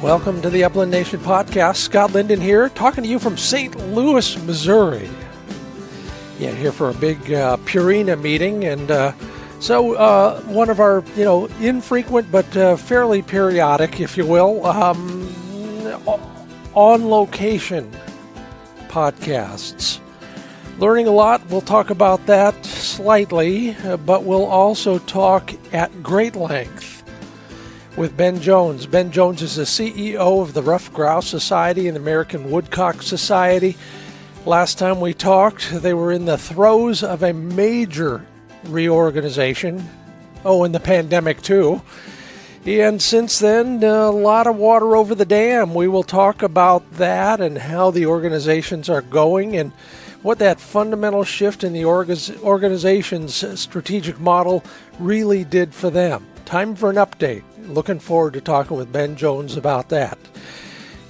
Welcome to the Upland Nation podcast. Scott Linden here, talking to you from St. Louis, Missouri. Yeah, here for a big Purina meeting, and so one of our, infrequent but fairly periodic, if you will, on location podcasts. Learning a lot. We'll talk about that slightly, but we'll also talk at great length with Ben Jones. Ben Jones is the CEO of the Ruffed Grouse Society and the American Woodcock Society. Last time we talked, they were in the throes of a major reorganization. Oh, and the pandemic too. And since then, a lot of water over the dam. We will talk about that and how the organizations are going and what that fundamental shift in the organization's strategic model really did for them. Time for an update. Looking forward to talking with Ben Jones about that.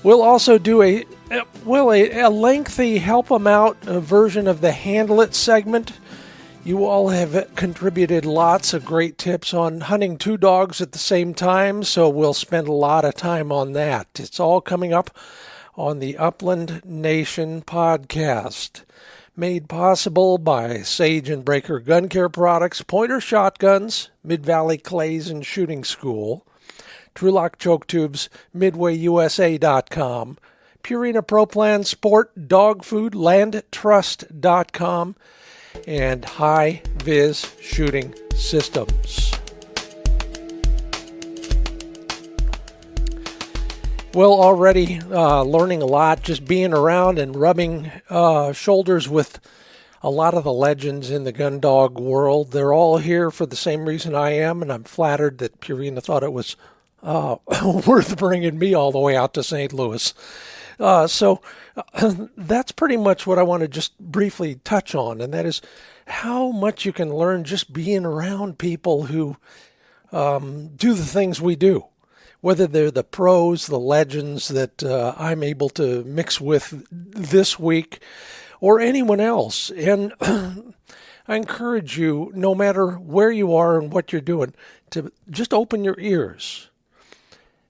We'll also do a lengthy help them out version of the Handle It segment. You all have contributed lots of great tips on hunting two dogs at the same time, so we'll spend a lot of time on that. It's all coming up on the Upland Nation podcast. Made possible by Sage and Breaker Gun Care Products, Pointer Shotguns, Mid-Valley Clays and Shooting School, TrulockChokes Tubes, MidwayUSA.com, Purina Pro Plan Sport, Dog Food, LandTrust.com, and HiViz Shooting Systems. Well, already learning a lot, just being around and rubbing shoulders with a lot of the legends in the gun dog world. They're all here for the same reason I am, and I'm flattered that Purina thought it was worth bringing me all the way out to St. Louis. So that's pretty much what I want to just briefly touch on, and that is how much you can learn just being around people who do the things we do. Whether they're the pros, the legends that I'm able to mix with this week, or anyone else. And I encourage you, no matter where you are and what you're doing, to just open your ears.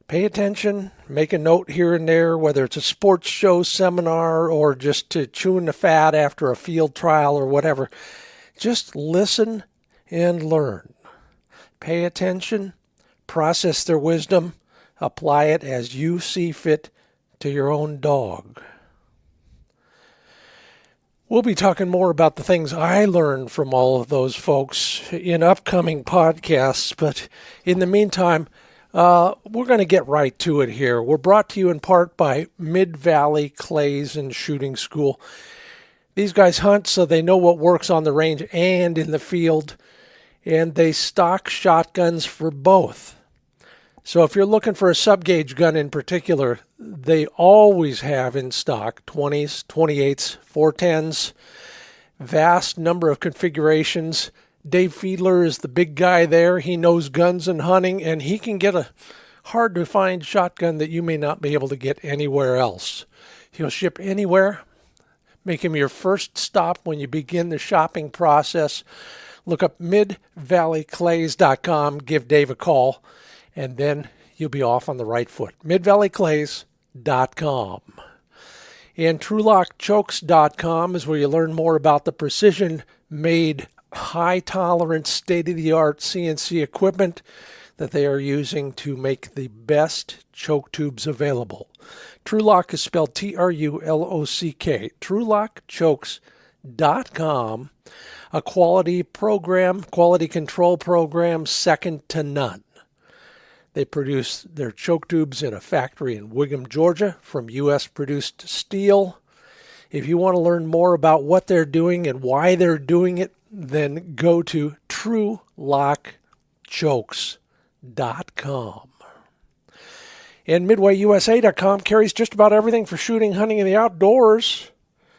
Pay attention, make a note here and there, whether it's a sports show, seminar, or just to chewing the fat after a field trial or whatever. Just listen and learn. Pay attention, process their wisdom, apply it as you see fit to your own dog. We'll be talking more about the things I learned from all of those folks in upcoming podcasts, but in the meantime, we're going to get right to it here. We're brought to you in part by Mid-Valley Clays and Shooting School. These guys hunt so they know what works on the range and in the field, and they stock shotguns for both. So if you're looking for a sub-gauge gun in particular, they always have in stock 20s, 28s, 410s, vast number of configurations. Dave Fiedler is the big guy there. He knows guns and hunting, and he can get a hard-to-find shotgun that you may not be able to get anywhere else. He'll ship anywhere. Make him your first stop when you begin the shopping process. Look up midvalleyclays.com. Give Dave a call. And then you'll be off on the right foot. MidvalleyClays.com. And TrulockChokes.com is where you learn more about the precision-made, high-tolerance, state-of-the-art CNC equipment that they are using to make the best choke tubes available. Trulock is spelled Trulock. TrulockChokes.com. A quality control program second to none. They produce their choke tubes in a factory in Wiggum, Georgia, from U.S.-produced steel. If you want to learn more about what they're doing and why they're doing it, then go to TrulockChokes.com. And MidwayUSA.com carries just about everything for shooting, hunting, and the outdoors.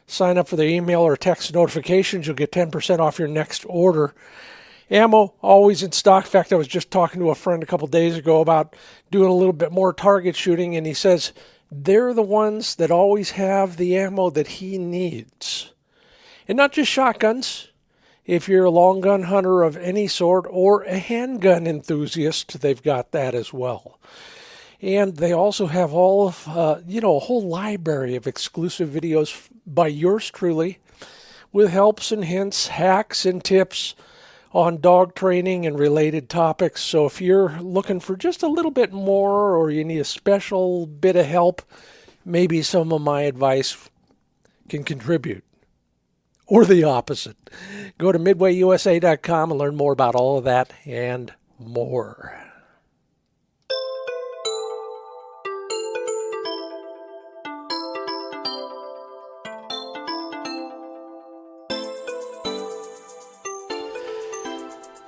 Sign up for their email or text notifications. You'll get 10% off your next order. Ammo, always in stock. In fact, I was just talking to a friend a couple days ago about doing a little bit more target shooting, and he says they're the ones that always have the ammo that he needs. And not just shotguns. If you're a long gun hunter of any sort or a handgun enthusiast, they've got that as well. And they also have all of, a whole library of exclusive videos by yours truly with helps and hints, hacks and tips on dog training and related topics. So if you're looking for just a little bit more or you need a special bit of help, maybe some of my advice can contribute. Or the opposite. Go to midwayusa.com and learn more about all of that and more.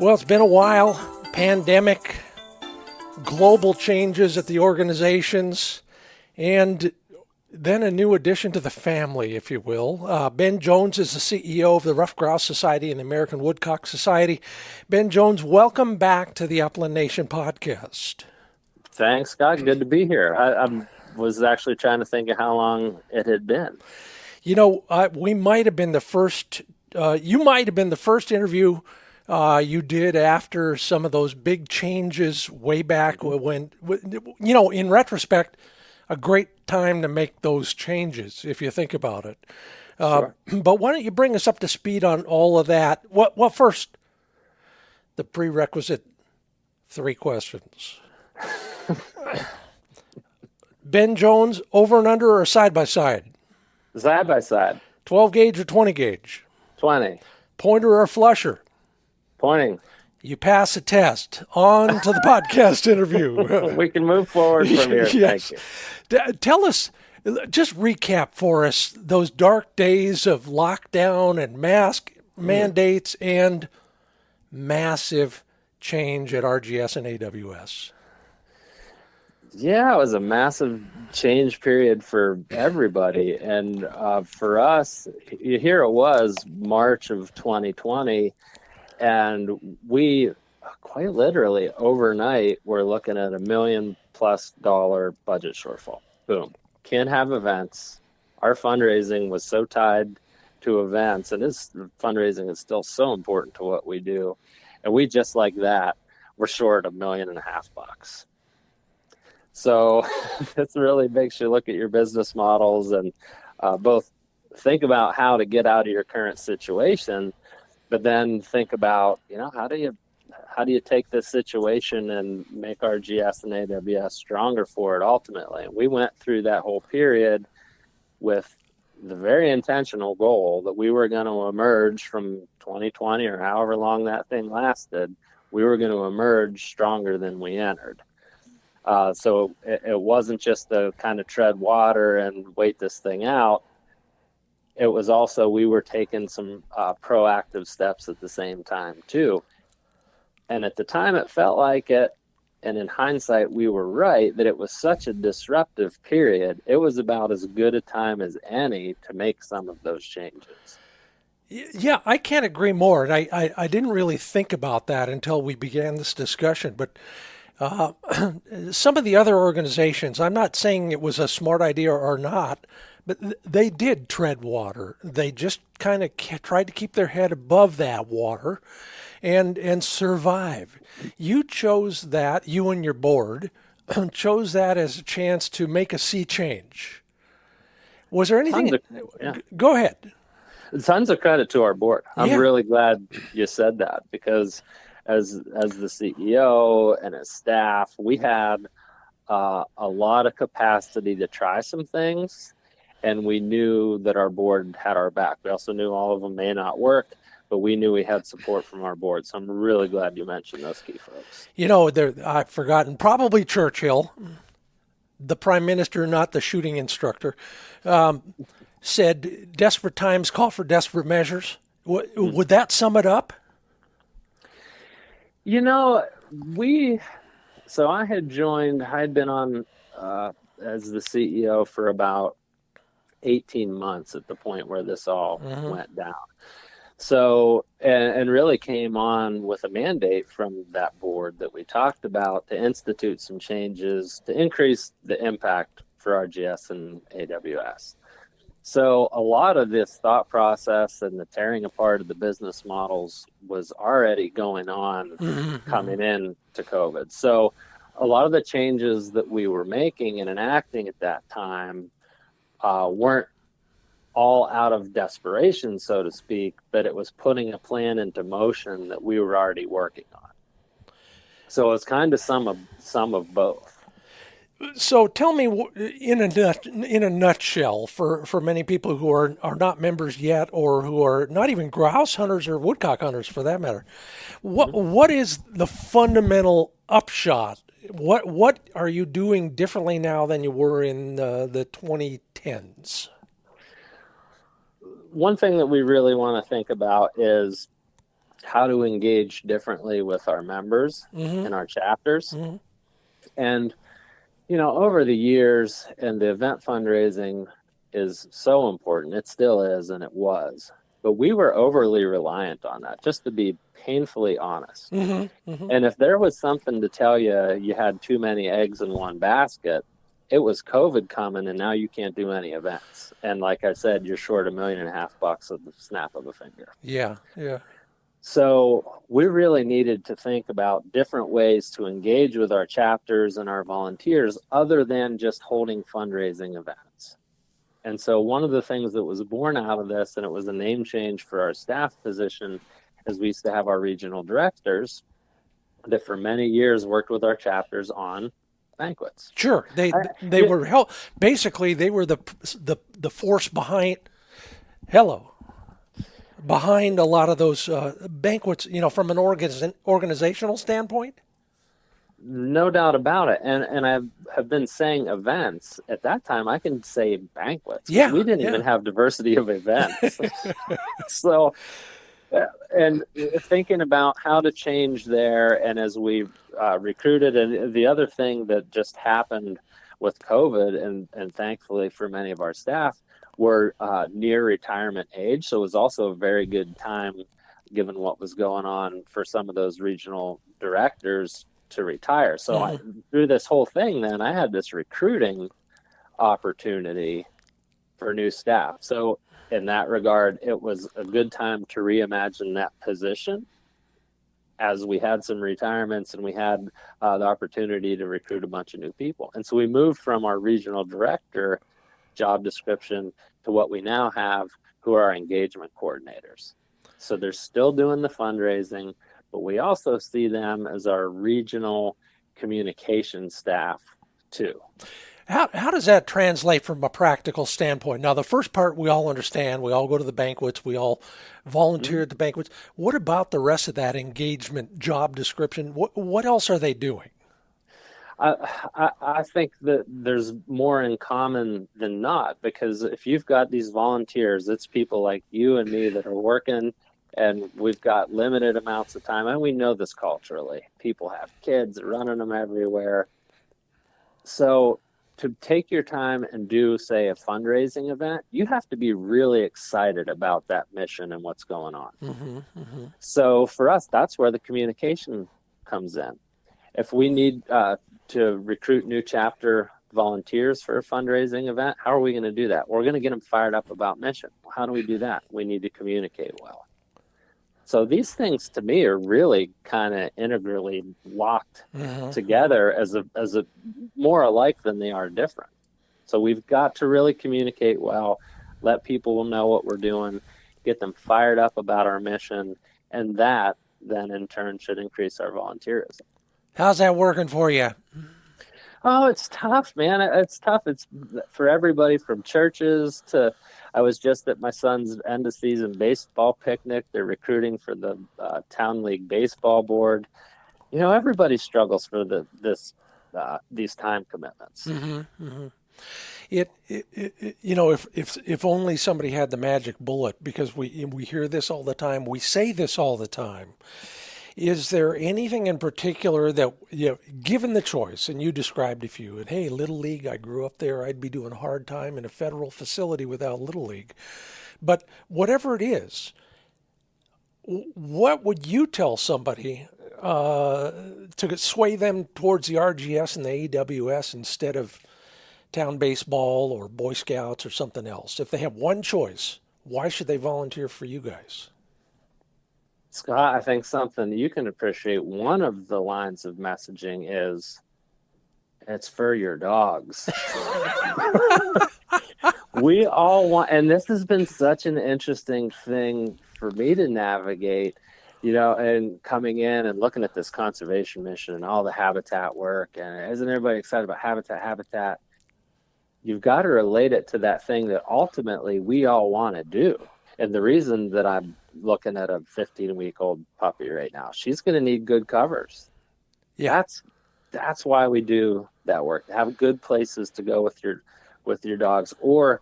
Well, it's been a while. Pandemic, global changes at the organizations, and then a new addition to the family, if you will. Ben Jones is the CEO of the Ruffed Grouse Society and the American Woodcock Society. Ben Jones, welcome back to the Upland Nation podcast. Thanks, Scott. Good to be here. I was actually trying to think of how long it had been. We might have been the first, you might have been the first interview you did after some of those big changes way back when, in retrospect, a great time to make those changes, if you think about it. Sure. But why don't you bring us up to speed on all of that? Well, first, the prerequisite 3 questions. Ben Jones, over and under or side by side? Side by side. 12 gauge or 20 gauge? 20. Pointer or flusher? Pointing. You pass a test. On to the podcast interview. We can move forward from here. Yes. Thank you. Tell us, just recap for us those dark days of lockdown and mask mandates and massive change at RGS and AWS. Yeah, it was a massive change period for everybody. And for us, here it was March of 2020. And we quite literally overnight were looking at $1 million+ budget shortfall. Boom. Can't have events. Our fundraising was so tied to events, and this fundraising is still so important to what we do. And we just like that, we're short $1.5 million. So this really makes you look at your business models and both think about how to get out of your current situation, but then think about, how do you take this situation and make RGS and AWS stronger for it ultimately? And we went through that whole period with the very intentional goal that we were going to emerge from 2020 or however long that thing lasted. We were going to emerge stronger than we entered. So it wasn't just the kind of tread water and wait this thing out. It was also, we were taking some proactive steps at the same time too. And at the time it felt like it, and in hindsight we were right, that it was such a disruptive period. It was about as good a time as any to make some of those changes. Yeah, I can't agree more. And I didn't really think about that until we began this discussion. But some of the other organizations, I'm not saying it was a smart idea or not, but they did tread water. They just kind of tried to keep their head above that water and survive. You chose that, you and your board, chose that as a chance to make a sea change. Was there anything? Go ahead. Tons of credit to our board. I'm really glad you said that, because as the CEO and as staff, we had a lot of capacity to try some things. And we knew that our board had our back. We also knew all of them may not work, but we knew we had support from our board. So I'm really glad you mentioned those key folks. I've forgotten, probably Churchill, the prime minister, not the shooting instructor, said desperate times call for desperate measures. Would that sum it up? So I had been on as the CEO for about 18 months at the point where this all went down. So, and really came on with a mandate from that board that we talked about to institute some changes to increase the impact for RGS and AWS. So a lot of this thought process and the tearing apart of the business models was already going on coming in to COVID. So a lot of the changes that we were making and enacting at that time weren't all out of desperation, so to speak, but it was putting a plan into motion that we were already working on. So it's kind of some of both. So tell me, in a nutshell, for many people who are not members yet, or who are not even grouse hunters or woodcock hunters for that matter, what is the fundamental upshot? What are you doing differently now than you were in the 2010s? One thing that we really want to think about is how to engage differently with our members in our chapters. And over the years, and the event fundraising is so important. It still is, and it was. But we were overly reliant on that, just to be painfully honest. And if there was something to tell you had too many eggs in one basket, it was COVID coming, and now you can't do any events. And like I said, you're short $1.5 million at the snap of a finger. Yeah. So we really needed to think about different ways to engage with our chapters and our volunteers other than just holding fundraising events. And so one of the things that was born out of this, and it was a name change for our staff position, is we used to have our regional directors that for many years worked with our chapters on banquets. Sure, they were basically they were the force behind behind a lot of those banquets, from an organizational standpoint. No doubt about it. And I have been saying events. At that time, I can say banquets. Yeah, we didn't even have diversity of events. So, and thinking about how to change there, and as we recruited, and the other thing that just happened with COVID, and thankfully for many of our staff, were near retirement age. So it was also a very good time, given what was going on, for some of those regional directors to retire. So through this whole thing, then I had this recruiting opportunity for new staff. So in that regard, it was a good time to reimagine that position, as we had some retirements and we had the opportunity to recruit a bunch of new people. And so we moved from our regional director job description to what we now have, who are our engagement coordinators. So they're still doing the fundraising, but we also see them as our regional communication staff too. How does that translate from a practical standpoint? Now, the first part we all understand. We all go to the banquets. We all volunteer at the banquets. What about the rest of that engagement job description? What else are they doing? I think that there's more in common than not, because if you've got these volunteers, it's people like you and me that are working, and we've got limited amounts of time, and we know this culturally. People have kids running them everywhere. So to take your time and do, say, a fundraising event, you have to be really excited about that mission and what's going on. So for us, that's where the communication comes in. If we need to recruit new chapter volunteers for a fundraising event, how are we going to do that? We're going to get them fired up about mission. Well, how do we do that? We need to communicate well. So these things, to me, are really kind of integrally locked together as a more alike than they are different. So we've got to really communicate well, let people know what we're doing, get them fired up about our mission, and that then in turn should increase our volunteerism. How's that working for you? Oh, it's tough, man. It's tough. It's for everybody from churches to, I was just at my son's end of season baseball picnic. They're recruiting for the town league baseball board. Everybody struggles for these time commitments. If only somebody had the magic bullet, because we hear this all the time. We say this all the time. Is there anything in particular that, given the choice, and you described a few, and hey, Little League, I grew up there, I'd be doing a hard time in a federal facility without Little League. But whatever it is, what would you tell somebody to sway them towards the RGS and the AWS instead of town baseball or Boy Scouts or something else? If they have one choice, why should they volunteer for you guys? Scott, I think something you can appreciate, one of the lines of messaging is It's for your dogs. We all want, and this has been such an interesting thing for me to navigate, and coming in and looking at this conservation mission and all the habitat work. And isn't everybody excited about habitat? You've got to relate it to that thing that ultimately we all want to do. And the reason that I'm looking at a 15-week-old puppy right now, she's going to need good covers. Yeah. That's why we do that work. Have good places to go with your dogs, or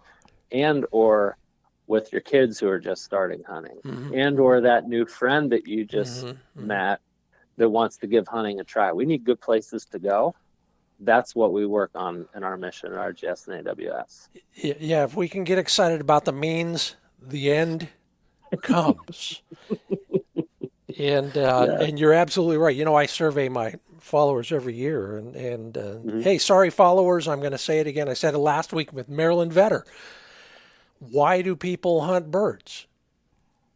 with your kids who are just starting hunting, and or that new friend that you just met that wants to give hunting a try. We need good places to go. That's what we work on in our mission at RGS and AWS. Yeah, if we can get excited about the means, the end comes. And you're absolutely right. I survey my followers every year, and hey, sorry followers, I'm going to say it again. I said it last week with Marilyn Vetter. Why do people hunt birds?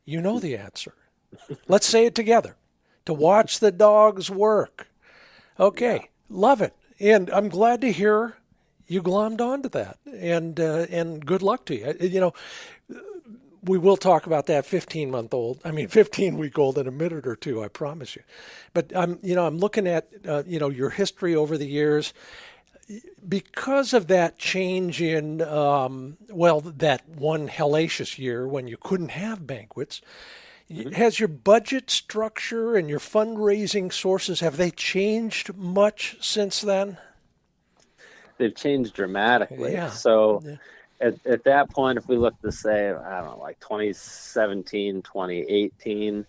You know the answer. Let's say it together. To watch the dogs work. Okay, love it. And I'm glad to hear you glommed onto that. And good luck to you. We will talk about that 15-week-old in a minute or two, I promise you. But I'm looking at your history over the years. Because of that change in that one hellacious year when you couldn't have banquets, has your budget structure and your fundraising sources, have they changed much since then? They've changed dramatically. Yeah. So at that point, if we look to say, I don't know, like 2017, 2018,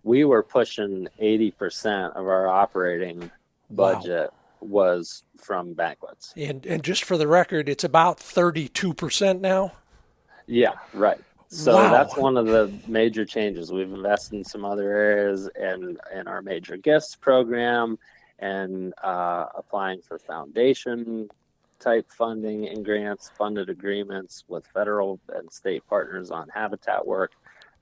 we were pushing 80% of our operating budget was from banquets. And just for the record, it's about 32% now? Yeah, right. So that's one of the major changes. We've invested in some other areas and in our major gifts program, and applying for foundation type funding and grants, funded agreements with federal and state partners on habitat work.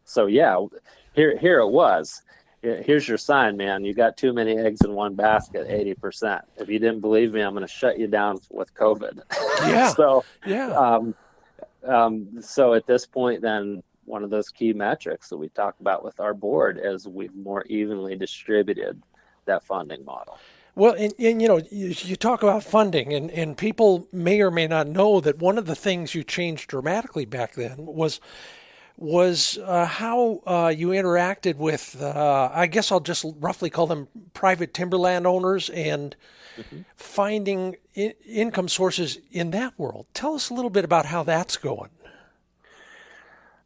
So here it was. Here's your sign, man. You got too many eggs in one basket, 80%. If you didn't believe me, I'm going to shut you down with COVID. Yeah. So at this point, then, one of those key metrics that we talk about with our board is we've more evenly distributed that funding model. Well, and you talk about funding, and people may or may not know that one of the things you changed dramatically back then was how you interacted with, I guess I'll just roughly call them private timberland owners, and finding income sources in that world. Tell us a little bit about how that's going.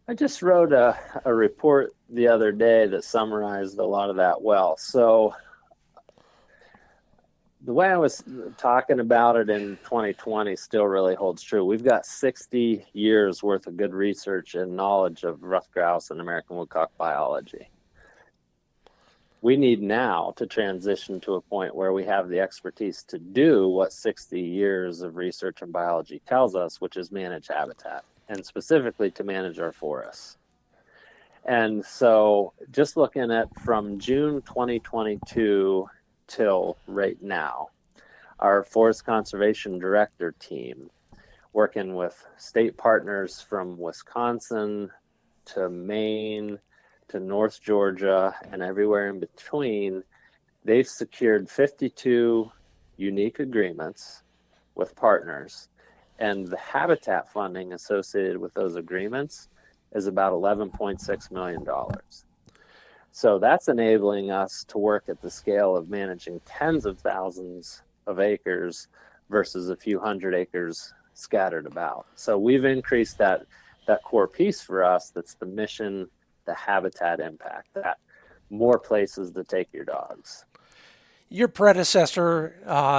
I just wrote a report the other day that summarized a lot of that well. So the way I was talking about it in 2020 still really holds true. We've got 60 years worth of good research and knowledge of ruffed grouse and American woodcock biology. We need now to transition to a point where we have the expertise to do what 60 years of research and biology tells us, which is manage habitat, and specifically to manage our forests. And so just looking at from June 2022 till right now, our forest conservation director team, working with state partners from Wisconsin to Maine to North Georgia and everywhere in between, they've secured 52 unique agreements with partners, and the habitat funding associated with those agreements is about $11.6 million. So that's enabling us to work at the scale of managing tens of thousands of acres versus a few hundred acres scattered about. So we've increased that core piece for us. That's the mission, the habitat impact, that more places to take your dogs. Your predecessor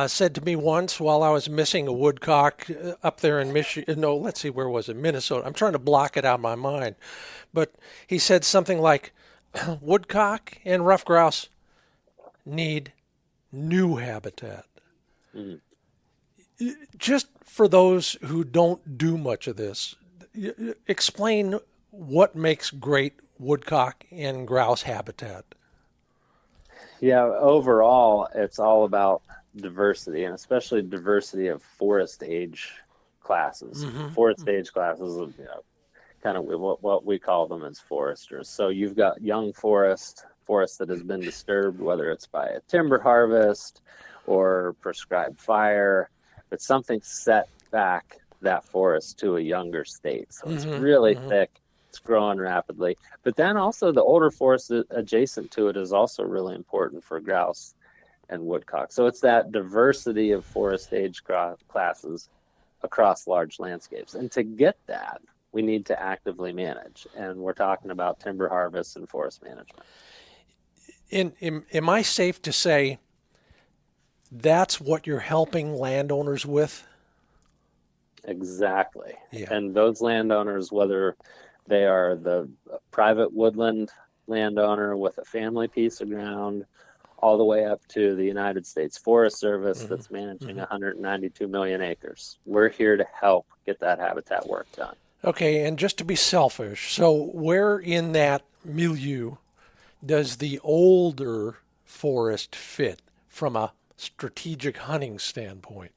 said to me once while I was missing a woodcock up there in Michigan, no, let's see, where was it? Minnesota. I'm trying to block it out of my mind. But he said something like, woodcock and ruffed grouse need new habitat. Mm-hmm. Just for those who don't do much of this, explain what makes great woodcock and grouse habitat. Yeah, overall, it's all about diversity, and especially diversity of forest age classes. Mm-hmm. Forest age classes, kind of what we call them as foresters. So you've got young forest that has been disturbed, whether it's by a timber harvest or prescribed fire, but something set back that forest to a younger state. So it's Mm-hmm. really Mm-hmm. thick, it's growing rapidly. But then also the older forest adjacent to it is also really important for grouse and woodcock. So it's that diversity of forest age classes across large landscapes. And to get that, we need to actively manage. And we're talking about timber harvest and forest management. Am I safe to say that's what you're helping landowners with? Exactly. Yeah. And those landowners, whether they are the private woodland landowner with a family piece of ground, all the way up to the United States Forest Service Mm-hmm. that's managing Mm-hmm. 192 million acres. We're here to help get that habitat work done. Okay, and just to be selfish, so where in that milieu does the older forest fit from a strategic hunting standpoint?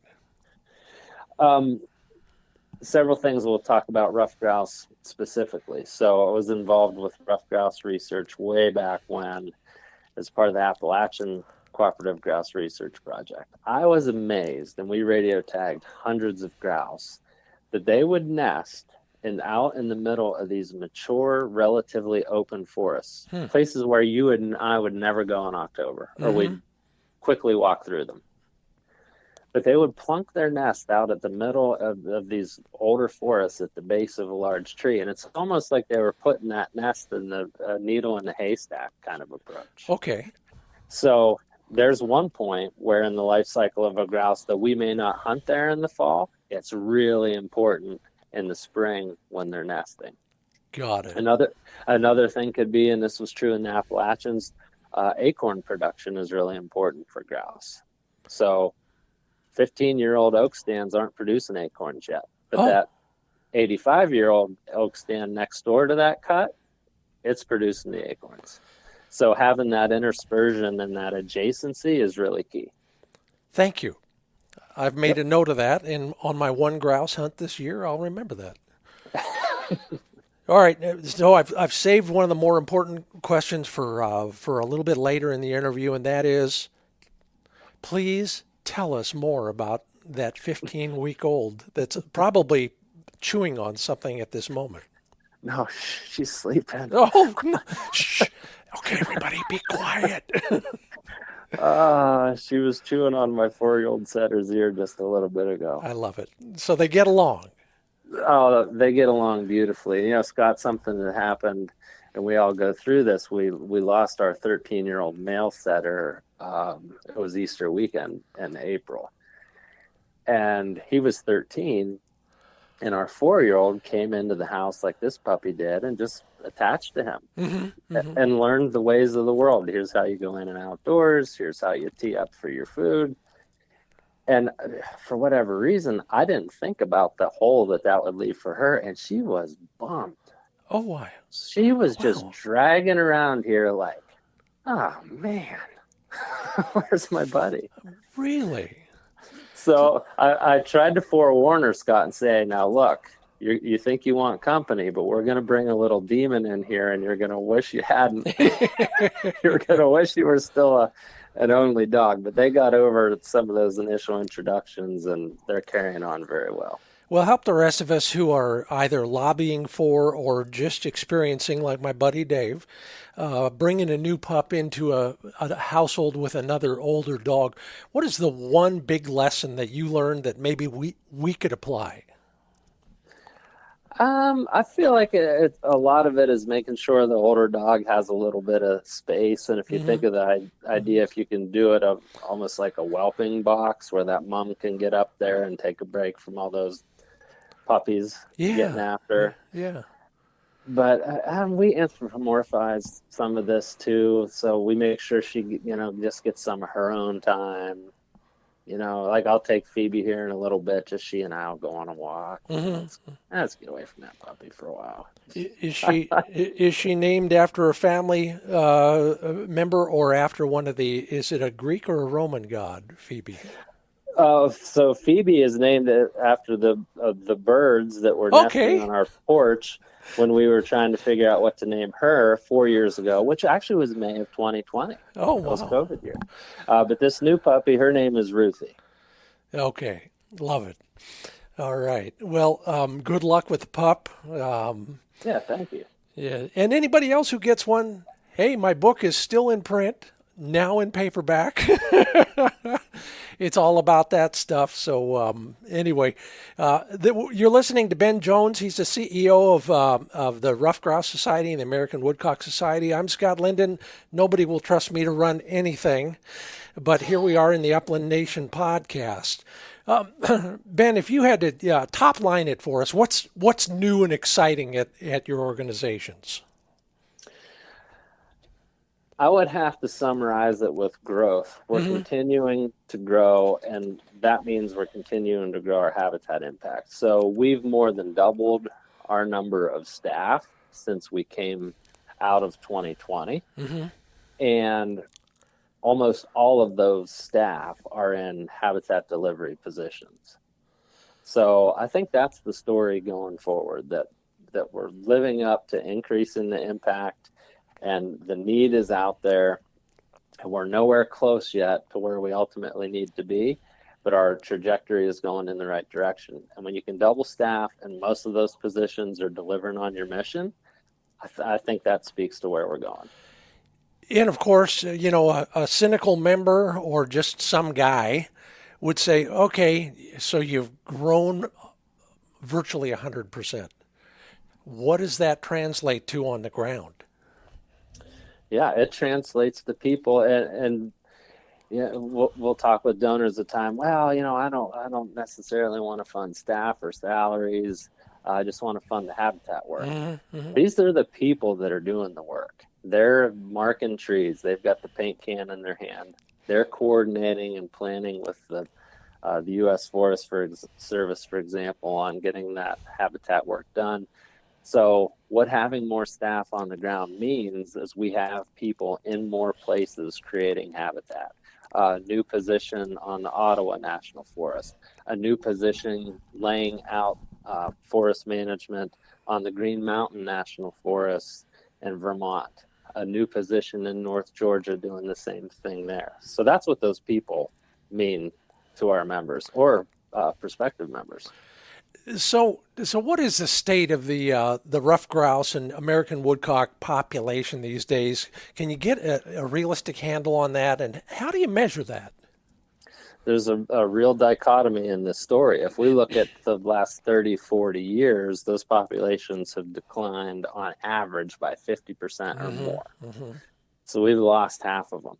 Several things we'll talk about ruffed grouse specifically. So I was involved with ruffed grouse research way back when, as part of the Appalachian Cooperative Grouse Research Project. I was amazed, and we radio tagged hundreds of grouse, that they would nest out in the middle of these mature, relatively open forests, places where you and I would never go in October, or we'd quickly walk through them. But they would plunk their nest out at the middle of these older forests at the base of a large tree. And it's almost like they were putting that nest in the needle in the haystack kind of approach. Okay. So there's one point where in the life cycle of a grouse that we may not hunt there in the fall. It's really important in the spring when they're nesting. Got it. Another thing could be, and this was true in the Appalachians, acorn production is really important for grouse. So 15-year-old oak stands aren't producing acorns yet, but that 85-year-old oak stand next door to that cut, it's producing the acorns. So having that interspersion and that adjacency is really key. Thank you. I've made a note of that, and on my one grouse hunt this year, I'll remember that. All right, so I've saved one of the more important questions for a little bit later in the interview, and that is, please tell us more about that 15-week-old that's probably chewing on something at this moment. No, she's sleeping. Oh, no. Shh. Okay, everybody, be quiet. She was chewing on my 4-year-old setter's ear just a little bit ago. I love it. So they get along. Oh, they get along beautifully. You know, Scott, something that happened, and we all go through this. We lost our 13-year-old male setter. It was Easter weekend in April. And he was 13, and our 4-year-old came into the house like this puppy did and just attached to him and learned the ways of the world. Here's how you go in and outdoors. Here's how you tee up for your food. And for whatever reason, I didn't think about the hole that would leave for her, and she was bummed. Oh, why? She was just dragging around here like, oh, man, where's my buddy? Really? So I tried to forewarn her, Scott, and say, now, look, you think you want company, but we're going to bring a little demon in here, and you're going to wish you hadn't. You're going to wish you were still an only dog. But they got over some of those initial introductions, and they're carrying on very well. Well, help the rest of us who are either lobbying for or just experiencing, like my buddy Dave, bringing a new pup into a household with another older dog. What is the one big lesson that you learned that maybe we could apply? I feel like a lot of it is making sure the older dog has a little bit of space. And if you think of the idea, if you can do it almost like a whelping box where that mom can get up there and take a break from all those puppies getting after. Yeah. But we anthropomorphize some of this too. So we make sure she, just gets some of her own time. like I'll take Phoebe here in a little bit, just she and I'll go on a walk. Let's get away from that puppy for a while. Is she named after a family member or after is it a Greek or a Roman god, Phoebe? So Phoebe is named after the birds that were nesting on our porch when we were trying to figure out what to name her 4 years ago, which actually was May of 2020. Oh, wow. It was COVID year. But this new puppy, her name is Ruthie. Okay. Love it. All right. Well, good luck with the pup. Yeah, thank you. Yeah. And anybody else who gets one, hey, my book is still in print, now in paperback. It's all about that stuff. So anyway, you're listening to Ben Jones. He's the CEO of the Ruffed Grouse Society and the American Woodcock Society. I'm Scott Linden. Nobody will trust me to run anything, but here we are in the Upland Nation podcast. Ben, if you had to top line it for us, what's new and exciting at your organizations? I would have to summarize it with growth. We're continuing to grow, and that means we're continuing to grow our habitat impact. So we've more than doubled our number of staff since we came out of 2020. And almost all of those staff are in habitat delivery positions. So I think that's the story going forward, that we're living up to increasing the impact, and the need is out there, and we're nowhere close yet to where we ultimately need to be, but our trajectory is going in the right direction. And when you can double staff and most of those positions are delivering on your mission, I think that speaks to where we're going. And of course, a cynical member or just some guy would say, okay, so you've grown virtually 100%. What does that translate to on the ground? Yeah, it translates to people, and we'll talk with donors at the time. Well, I don't necessarily want to fund staff or salaries. I just want to fund the habitat work. These are the people that are doing the work. They're marking trees. They've got the paint can in their hand. They're coordinating and planning with the U.S. Forest Service, for example, on getting that habitat work done. So what having more staff on the ground means is we have people in more places creating habitat. A new position on the Ottawa National Forest, a new position laying out forest management on the Green Mountain National Forest in Vermont, a new position in North Georgia doing the same thing there. So that's what those people mean to our members or prospective members. So what is the state of the ruffed grouse and American woodcock population these days? Can you get a realistic handle on that, and how do you measure that? There's a real dichotomy in this story. If we look at the last 30, 40 years, those populations have declined on average by 50% or more. So we've lost half of them.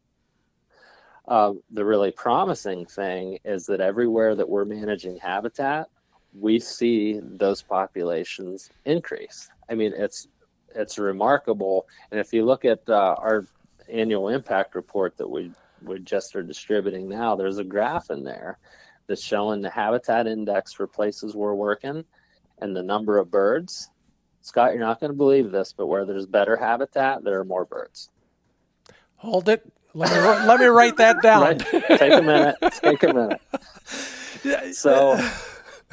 The really promising thing is that everywhere that we're managing habitat, we see those populations increase. I mean, it's remarkable. And if you look at our annual impact report that we just are distributing now, there's a graph in there that's showing the habitat index for places we're working and the number of birds. Scott, you're not going to believe this, but where there's better habitat, there are more birds. Hold it. Let me write that down. Right. Take a minute. So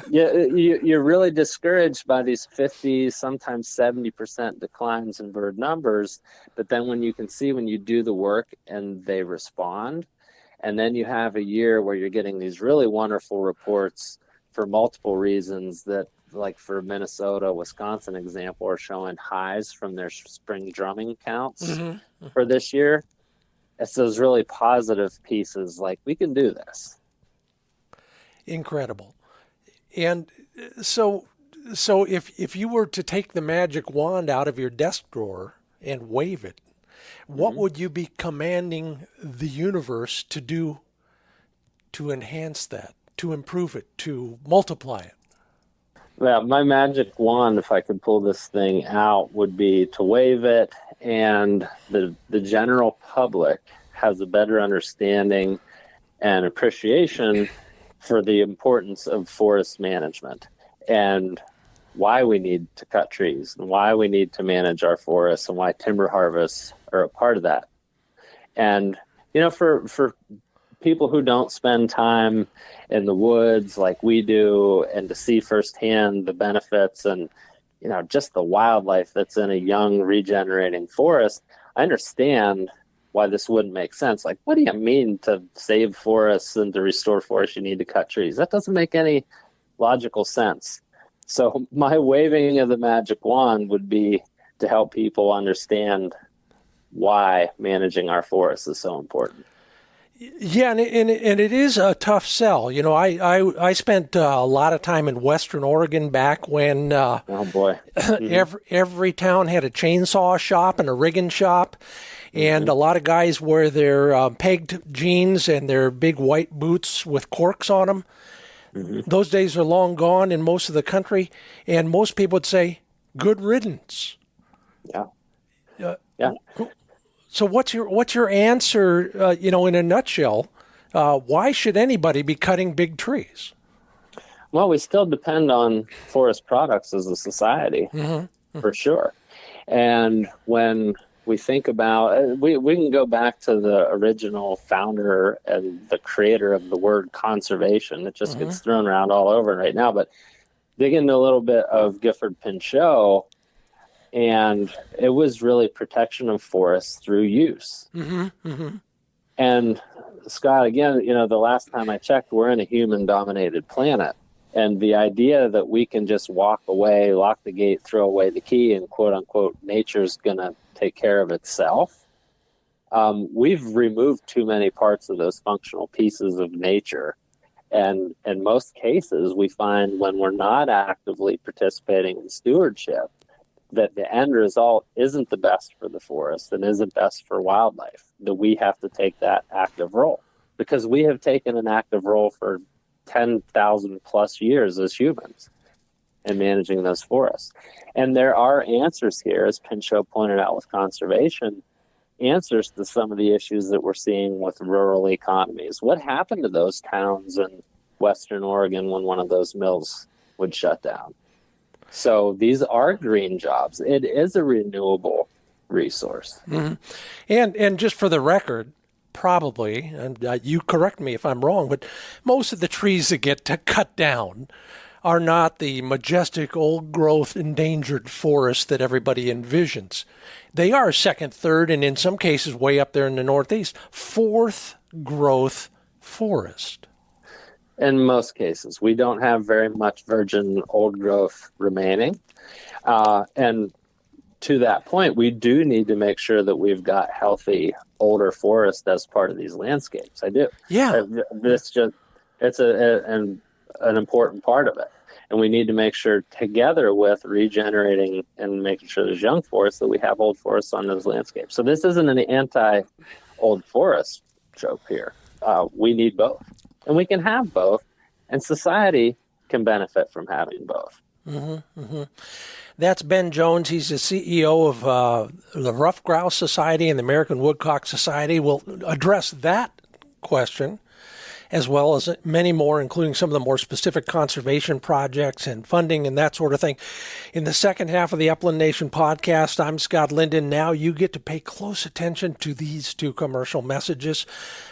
you're really discouraged by these 50, sometimes 70% declines in bird numbers. But then when you do the work and they respond, and then you have a year where you're getting these really wonderful reports for multiple reasons that, like for Minnesota, Wisconsin example, are showing highs from their spring drumming counts for this year. It's those really positive pieces like, we can do this. Incredible. And so if you were to take the magic wand out of your desk drawer and wave it, what would you be commanding the universe to do to enhance that, to improve it, to multiply it? Well, my magic wand, if I could pull this thing out, would be to wave it, and the general public has a better understanding and appreciation for the importance of forest management and why we need to cut trees and why we need to manage our forests and why timber harvests are a part of that. And, for people who don't spend time in the woods like we do and to see firsthand the benefits and, just the wildlife that's in a young regenerating forest, I understand why this wouldn't make sense. Like, what do you mean to save forests and to restore forests, you need to cut trees? That doesn't make any logical sense. So my waving of the magic wand would be to help people understand why managing our forests is so important. Yeah, and it is a tough sell. I spent a lot of time in Western Oregon back when oh boy, every town had a chainsaw shop and a rigging shop, and a lot of guys wear their pegged jeans and their big white boots with corks on them. Those days are long gone in most of the country, and most people would say, "Good riddance." Yeah. So what's your answer? In a nutshell, why should anybody be cutting big trees? Well, we still depend on forest products as a society, for sure. And when we think about, we can go back to the original founder and the creator of the word conservation. It just gets thrown around all over right now. But dig into a little bit of Gifford Pinchot, and it was really protection of forests through use. And Scott, again, the last time I checked, we're in a human-dominated planet. And the idea that we can just walk away, lock the gate, throw away the key, and quote-unquote, nature's going to take care of itself, we've removed too many parts of those functional pieces of nature. And in most cases, we find when we're not actively participating in stewardship, that the end result isn't the best for the forest and isn't best for wildlife, that we have to take that active role. Because we have taken an active role for 10,000 plus years as humans in managing those forests. And there are answers here, as Pinchot pointed out with conservation, answers to some of the issues that we're seeing with rural economies. What happened to those towns in Western Oregon when one of those mills would shut down? So these are green jobs. It is a renewable resource. And just for the record, probably, and you correct me if I'm wrong, but most of the trees that get cut down are not the majestic old growth endangered forest that everybody envisions. They are second, third, and in some cases way up there in the Northeast, fourth growth forest. In most cases, we don't have very much virgin old growth remaining. And to that point, we do need to make sure that we've got healthy older forest as part of these landscapes. I do. Yeah. It's an important part of it. And we need to make sure, together with regenerating and making sure there's young forests, that we have old forests on those landscapes. So this isn't an anti-old forest joke here. We need both. And we can have both, and society can benefit from having both. That's Ben Jones. He's the CEO of the Ruffed Grouse Society and the American Woodcock Society. We'll address that question, as well as many more, including some of the more specific conservation projects and funding and that sort of thing. In the second half of the Upland Nation podcast, I'm Scott Linden. Now you get to pay close attention to these two commercial messages.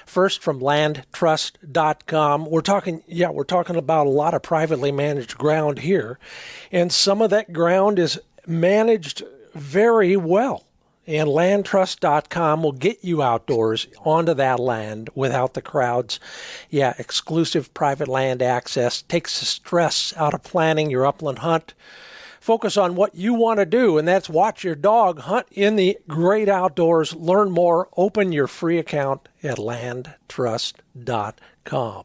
First, from landtrust.com. We're talking about a lot of privately managed ground here, and some of that ground is managed very well. And landtrust.com will get you outdoors onto that land without the crowds. Yeah, exclusive private land access takes the stress out of planning your upland hunt. Focus on what you want to do, and that's watch your dog hunt in the great outdoors. Learn more. Open your free account at landtrust.com.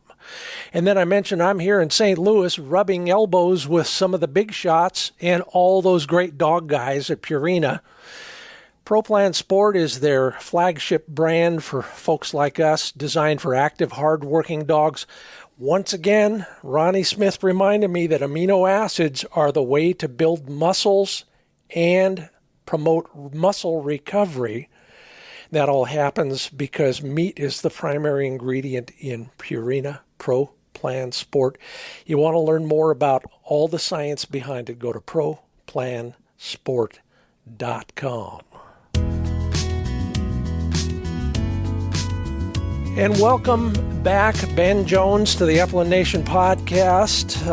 And then I mentioned I'm here in St. Louis rubbing elbows with some of the big shots and all those great dog guys at Purina. Pro Plan Sport is their flagship brand for folks like us, designed for active, hard-working dogs. Once again, Ronnie Smith reminded me that amino acids are the way to build muscles and promote muscle recovery. That all happens because meat is the primary ingredient in Purina Pro Plan Sport. You want to learn more about all the science behind it, go to ProPlansport.com. And welcome back, Ben Jones, to the Upland Nation podcast.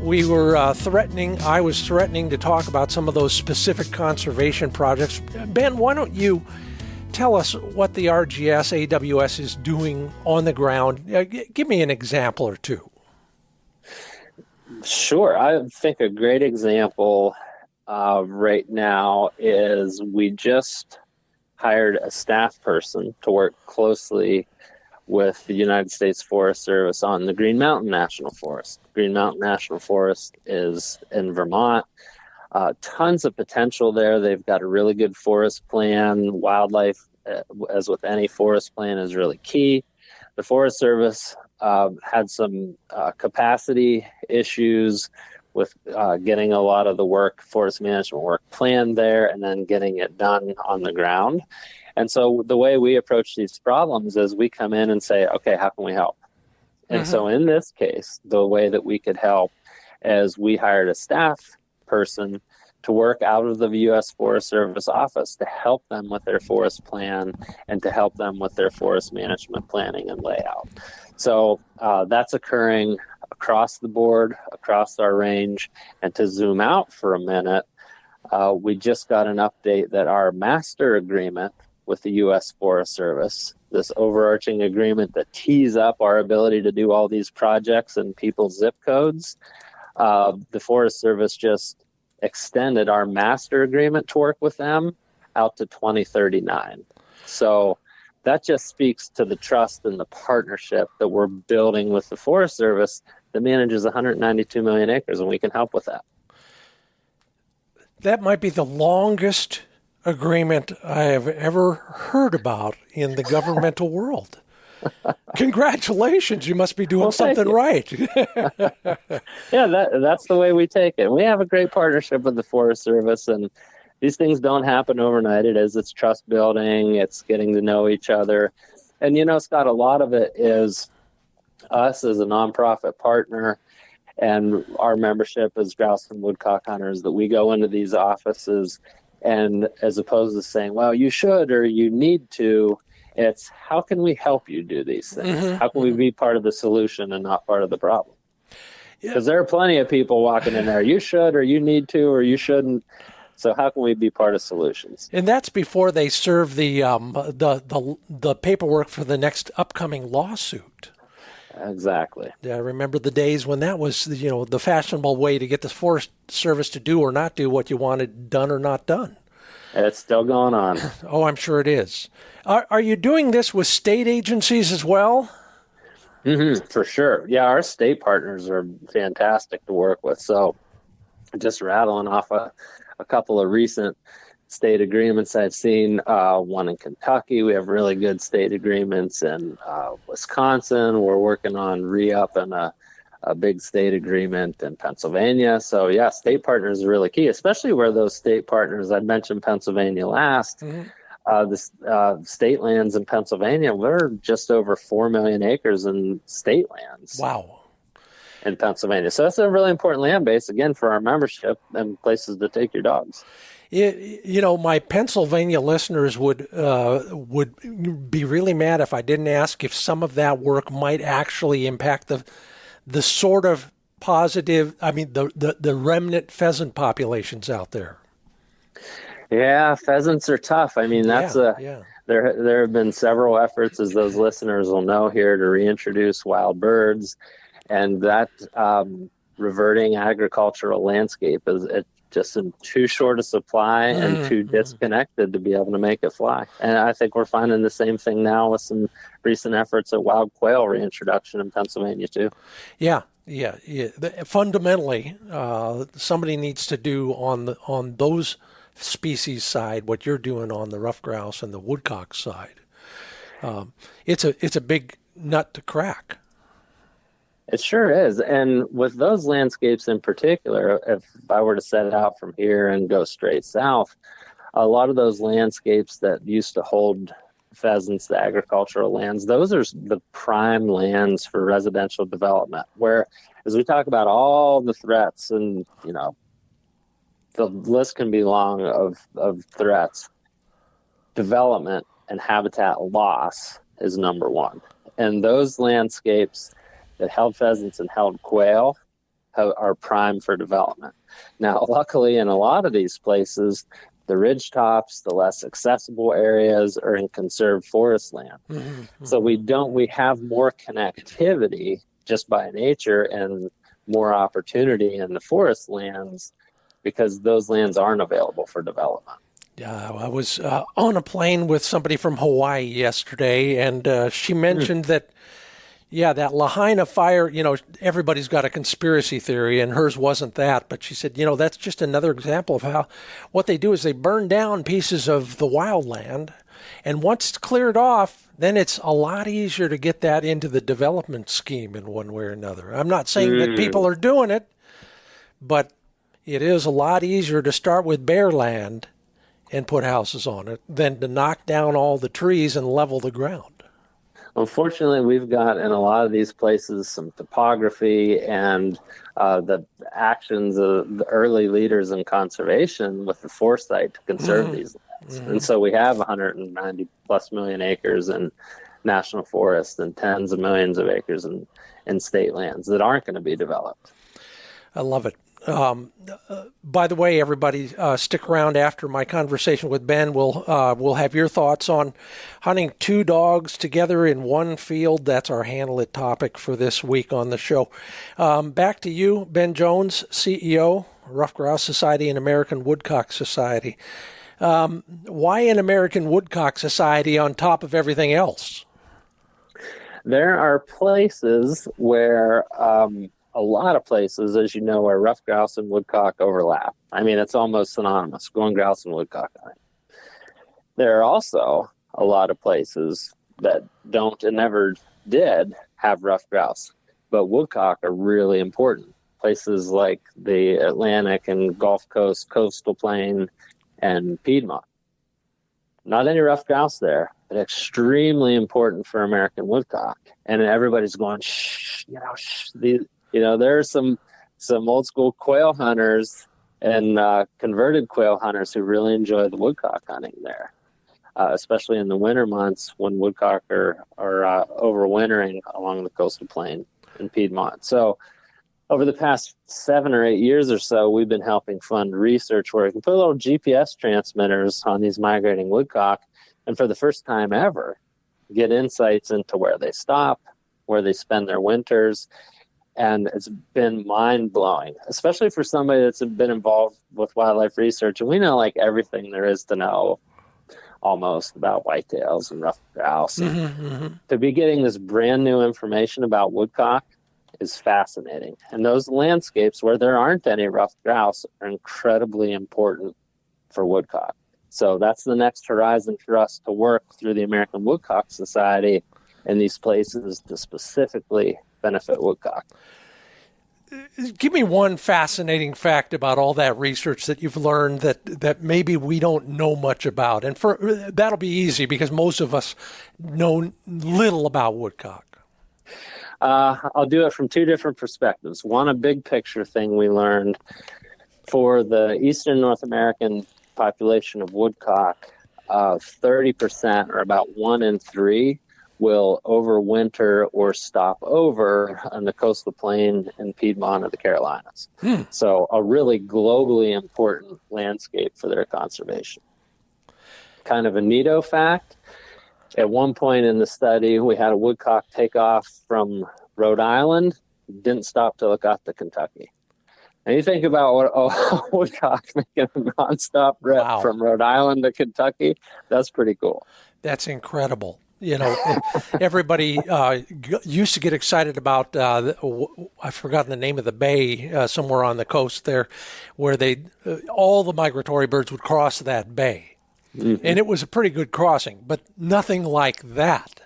I was threatening to talk about some of those specific conservation projects. Ben, why don't you tell us what the RGS AWS is doing on the ground? Give me an example or two. Sure. I think a great example right now is we just hired a staff person to work closely with the United States Forest Service on the Green Mountain National Forest. Green Mountain National Forest is in Vermont. Tons of potential there. They've got a really good forest plan. Wildlife, as with any forest plan, is really key. The Forest Service had some capacity issues with getting a lot of the forest management work planned there and then getting it done on the ground. And so the way we approach these problems is we come in and say, okay, how can we help? And so in this case, the way that we could help is we hired a staff person to work out of the U.S. Forest Service office to help them with their forest plan and to help them with their forest management planning and layout. So that's occurring across the board, across our range. And to zoom out for a minute, we just got an update that our master agreement with the U.S. Forest Service, this overarching agreement that tees up our ability to do all these projects in people's zip codes, the Forest Service just extended our master agreement to work with them out to 2039. So that just speaks to the trust and the partnership that we're building with the Forest Service that manages 192 million acres, and we can help with that. That might be the longest agreement I have ever heard about in the governmental world. Congratulations, you must be doing something right. Yeah, that's the way we take it. We have a great partnership with the Forest Service, and these things don't happen overnight. It's trust building, it's getting to know each other. And Scott, a lot of it is us as a nonprofit partner and our membership as Grouse and Woodcock hunters, that we go into these offices, and as opposed to saying, well, you should or you need to, it's how can we help you do these things? How can we be part of the solution and not part of the problem? Because there are plenty of people walking in there, you should or you need to or you shouldn't. So how can we be part of solutions? And that's before they serve the paperwork for the next upcoming lawsuit. Exactly. Yeah, I remember the days when that was, the fashionable way to get the Forest Service to do or not do what you wanted done or not done. It's still going on. Oh, I'm sure it is. Are you doing this with state agencies as well? For sure. Yeah, our state partners are fantastic to work with. So just rattling off a couple of recent state agreements I've seen, one in Kentucky. We have really good state agreements in Wisconsin. We're working on re-upping a big state agreement in Pennsylvania. So yeah, state partners are really key, especially where those state partners, I mentioned Pennsylvania last, the state lands in Pennsylvania, we're just over 4 million acres in state lands. Wow. In Pennsylvania. So that's a really important land base, again, for our membership and places to take your dogs. My Pennsylvania listeners would be really mad if I didn't ask if some of that work might actually impact the sort of positive, the remnant pheasant populations out there. Yeah, pheasants are tough. There have been several efforts, as those listeners will know here, to reintroduce wild birds, and that reverting agricultural landscape is just in too short a supply and too disconnected to be able to make it fly. And I think we're finding the same thing now with some recent efforts at wild quail reintroduction in Pennsylvania too. Yeah. Fundamentally, somebody needs to do on those species side what you're doing on the ruffed grouse and the woodcock side. It's a big nut to crack. It sure is. And with those landscapes in particular, if I were to set it out from here and go straight south, a lot of those landscapes that used to hold pheasants, the agricultural lands, those are the prime lands for residential development, where as we talk about all the threats, and the list can be long of threats, development and habitat loss is number one. And those landscapes that held pheasants and held quail are prime for development. Now, luckily, in a lot of these places, the ridge tops, the less accessible areas are in conserved forest land. Mm-hmm. So we have more connectivity just by nature and more opportunity in the forest lands because those lands aren't available for development. Yeah, I was on a plane with somebody from Hawaii yesterday, and she mentioned that that Lahaina fire, everybody's got a conspiracy theory, and hers wasn't that. But she said, that's just another example of how what they do is they burn down pieces of the wildland. And once it's cleared off, then it's a lot easier to get that into the development scheme in one way or another. I'm not saying that people are doing it, but it is a lot easier to start with bare land and put houses on it than to knock down all the trees and level the ground. Unfortunately, we've got in a lot of these places some topography and the actions of the early leaders in conservation with the foresight to conserve these lands. And so we have 190 plus million acres in national forests and tens of millions of acres in state lands that aren't going to be developed. I love it. By the way, everybody, stick around after my conversation with Ben. We'll have your thoughts on hunting two dogs together in one field. That's our Handle It topic for this week on the show. Back to you, Ben Jones, CEO, Ruffed Grouse Society and American Woodcock Society. Why an American Woodcock Society on top of everything else? There are places where... a lot of places, as you know, where ruffed grouse and woodcock overlap. I mean, it's almost synonymous, going grouse and woodcock hunting. There are also a lot of places that don't and never did have ruffed grouse, but woodcock are really important. Places like the Atlantic and Gulf Coast, coastal plain, and Piedmont. Not any ruffed grouse there, but extremely important for American woodcock. And everybody's going, shh. There are some old school quail hunters and converted quail hunters who really enjoy the woodcock hunting there, especially in the winter months when woodcock are overwintering along the coastal plain in Piedmont. So over the past 7 or 8 years or so, we've been helping fund research where we can put little GPS transmitters on these migrating woodcock, and for the first time ever, get insights into where they stop, where they spend their winters. And it's been mind-blowing, especially for somebody that's been involved with wildlife research. And we know like everything there is to know almost about whitetails and ruffed grouse. To be getting this brand new information about woodcock is fascinating. And those landscapes where there aren't any ruffed grouse are incredibly important for woodcock. So that's the next horizon for us to work through the American Woodcock Society in these places to specifically benefit woodcock. Give me one fascinating fact about all that research that you've learned that maybe we don't know much about. And that'll be easy because most of us know little about woodcock. I'll do it from two different perspectives. One, a big picture thing we learned for the Eastern North American population of woodcock, 30% or about 1 in 3 will overwinter or stop over on the coastal plain in Piedmont of the Carolinas. So a really globally important landscape for their conservation. Kind of a neato fact, at one point in the study, we had a woodcock take off from Rhode Island, didn't stop till it got to Kentucky. And you think about what a woodcock making a nonstop rip from Rhode Island to Kentucky, that's pretty cool. That's incredible. Everybody used to get excited about, I've forgotten the name of the bay somewhere on the coast there, where all the migratory birds would cross that bay. And it was a pretty good crossing, but nothing like that.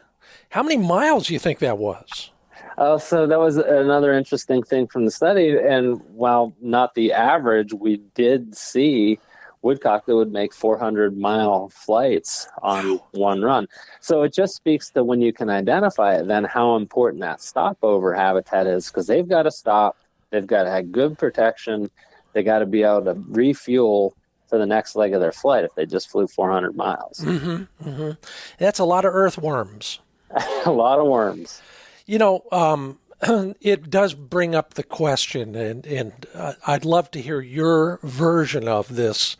How many miles do you think that was? So that was another interesting thing from the study. And while not the average, we did see woodcock that would make 400-mile flights on one run. So it just speaks to, when you can identify it, then how important that stopover habitat is, because they've got to stop. They've got to have good protection. They got to be able to refuel for the next leg of their flight if they just flew 400 miles. Mm-hmm, mm-hmm. That's a lot of earthworms. A lot of worms. You know, it does bring up the question, and I'd love to hear your version of this.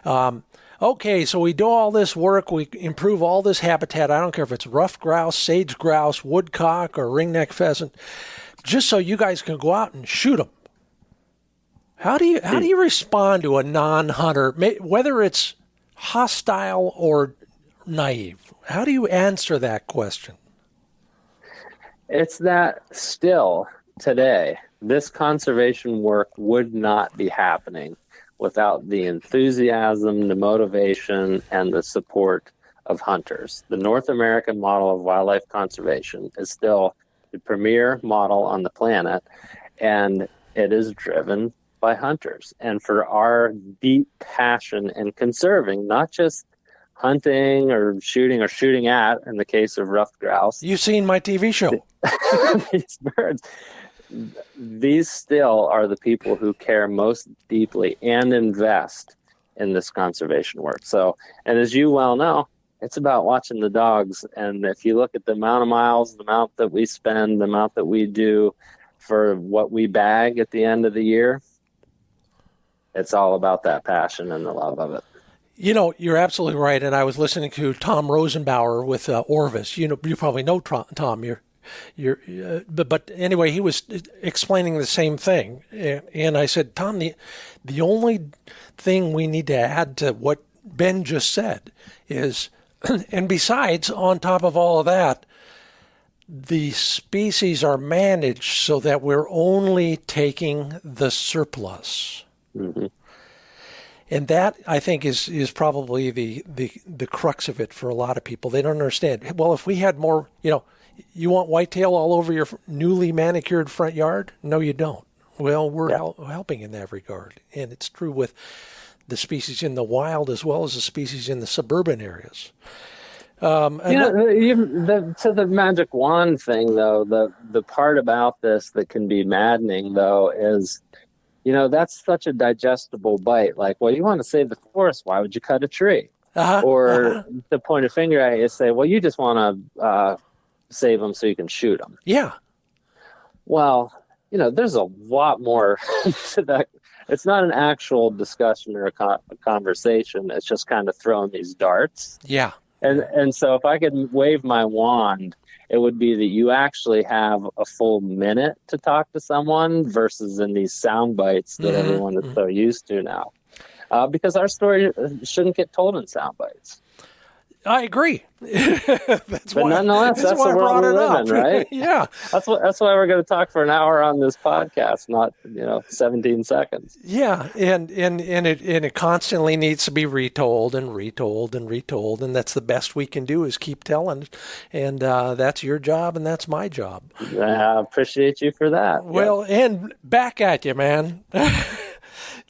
Okay, so we do all this work, we improve all this habitat. I don't care if it's ruffed grouse, sage grouse, woodcock, or ringneck pheasant, just so you guys can go out and shoot them. How do you respond to a non-hunter, whether it's hostile or naive? How do you answer that question? It's that still today, this conservation work would not be happening without the enthusiasm, the motivation, and the support of hunters. The North American model of wildlife conservation is still the premier model on the planet, and it is driven by hunters. And for our deep passion in conserving, not just hunting or shooting at, in the case of ruffed grouse. You've seen my TV show. These birds, these still are the people who care most deeply and invest in this conservation work. So, and as you well know, it's about watching the dogs. And if you look at the amount of miles, the amount that we spend, the amount that we do for what we bag at the end of the year, it's all about that passion and the love of it. You know, you're absolutely right. And I was listening to Tom Rosenbauer with Orvis. You know, you probably know Tom. But anyway, he was explaining the same thing. And I said, Tom, the only thing we need to add to what Ben just said is, and besides, on top of all of that, the species are managed so that we're only taking the surplus. Mm-hmm. And that, I think, is probably the crux of it for a lot of people. They don't understand. Well, if we had more, you want whitetail all over your newly manicured front yard? No, you don't. Well, we're helping in that regard. And it's true with the species in the wild as well as the species in the suburban areas. To the magic wand thing, though, the part about this that can be maddening, though, is, that's to digestible bite. Like, well, you want to save the forest, why would you cut a tree? To point a finger at you and say, well, you just want to save them so you can shoot them. Yeah. Well, there's a lot more to that. It's not an actual discussion or a conversation. It's just kind of throwing these darts. Yeah. And so if I could wave my wand, it would be that you actually have a full minute to talk to someone versus in these sound bites that everyone is so used to now. Because our story shouldn't get told in sound bites. I agree. Nonetheless, that's the world we live in, right? Yeah. That's why we're going to talk for an hour on this podcast, not 17 seconds. Yeah, and it constantly needs to be retold and retold and retold, and that's the best we can do is keep telling, and that's your job and that's my job. I appreciate you for that. Well, and back at you, man.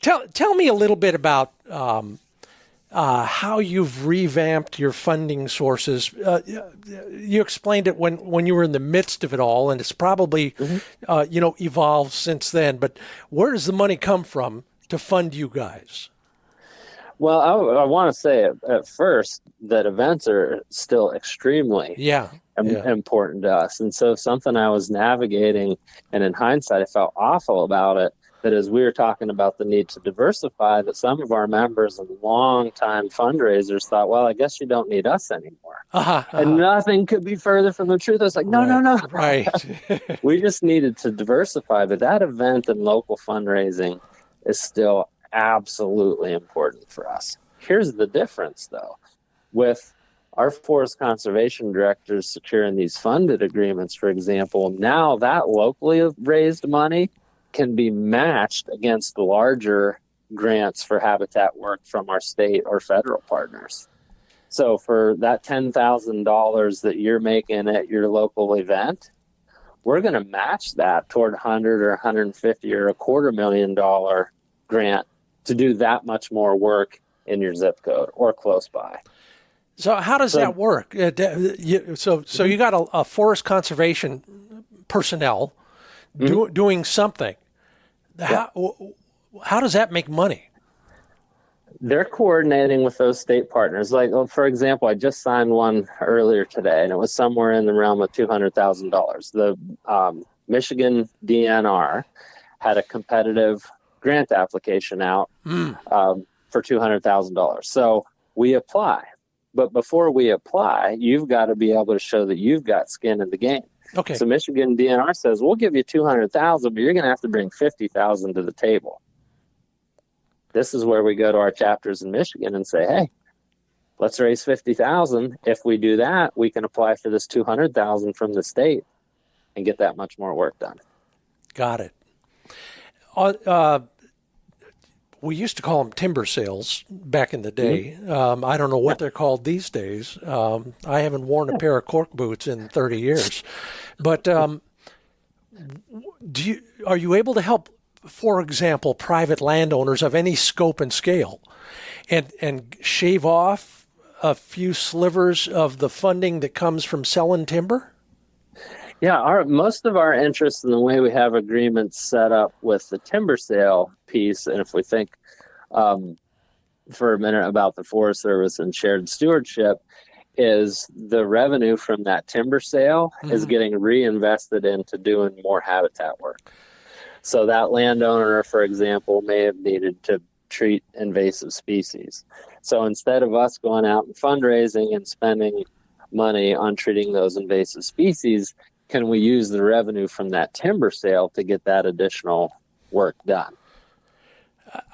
Tell me a little bit about how you've revamped your funding sources. You explained it when you were in the midst of it all, and it's probably evolved since then. But where does the money come from to fund you guys? Well, I want to say at first that events are still extremely important to us. And so something I was navigating, and in hindsight, I felt awful about it, that as we were talking about the need to diversify, that some of our members and longtime fundraisers thought, well, I guess you don't need us anymore. And nothing could be further from the truth. I was like, no. Right. We just needed to diversify. But that event and local fundraising is still absolutely important for us. Here's the difference, though. With our forest conservation directors securing these funded agreements, for example, now that locally raised money can be matched against larger grants for habitat work from our state or federal partners. So for that $10,000 that you're making at your local event, we're going to match that toward $100 or $150 or $250,000 grant to do that much more work in your zip code or close by. So how does that work? So you got a forest conservation personnel doing something. How does that make money? They're coordinating with those state partners. Like, for example, I just signed one earlier today, and it was somewhere in the realm of $200,000. The Michigan DNR had a competitive grant application out for $200,000. So we apply. But before we apply, you've got to be able to show that you've got skin in the game. Okay. So Michigan DNR says, we'll give you $200,000, but you're going to have to bring $50,000 to the table. This is where we go to our chapters in Michigan and say, hey, let's raise $50,000. If we do that, we can apply for this $200,000 from the state and get that much more work done. Got it. We used to call them timber sales back in the day. I don't know what they're called these days. I haven't worn a pair of cork boots in 30 years. But are you able to help, for example, private landowners of any scope and scale and shave off a few slivers of the funding that comes from selling timber? Yeah, most of our interest in the way we have agreements set up with the timber sale piece, and if we think for a minute about the Forest Service and shared stewardship, is the revenue from that timber sale is getting reinvested into doing more habitat work. So that landowner, for example, may have needed to treat invasive species. So instead of us going out and fundraising and spending money on treating those invasive species, can we use the revenue from that timber sale to get that additional work done?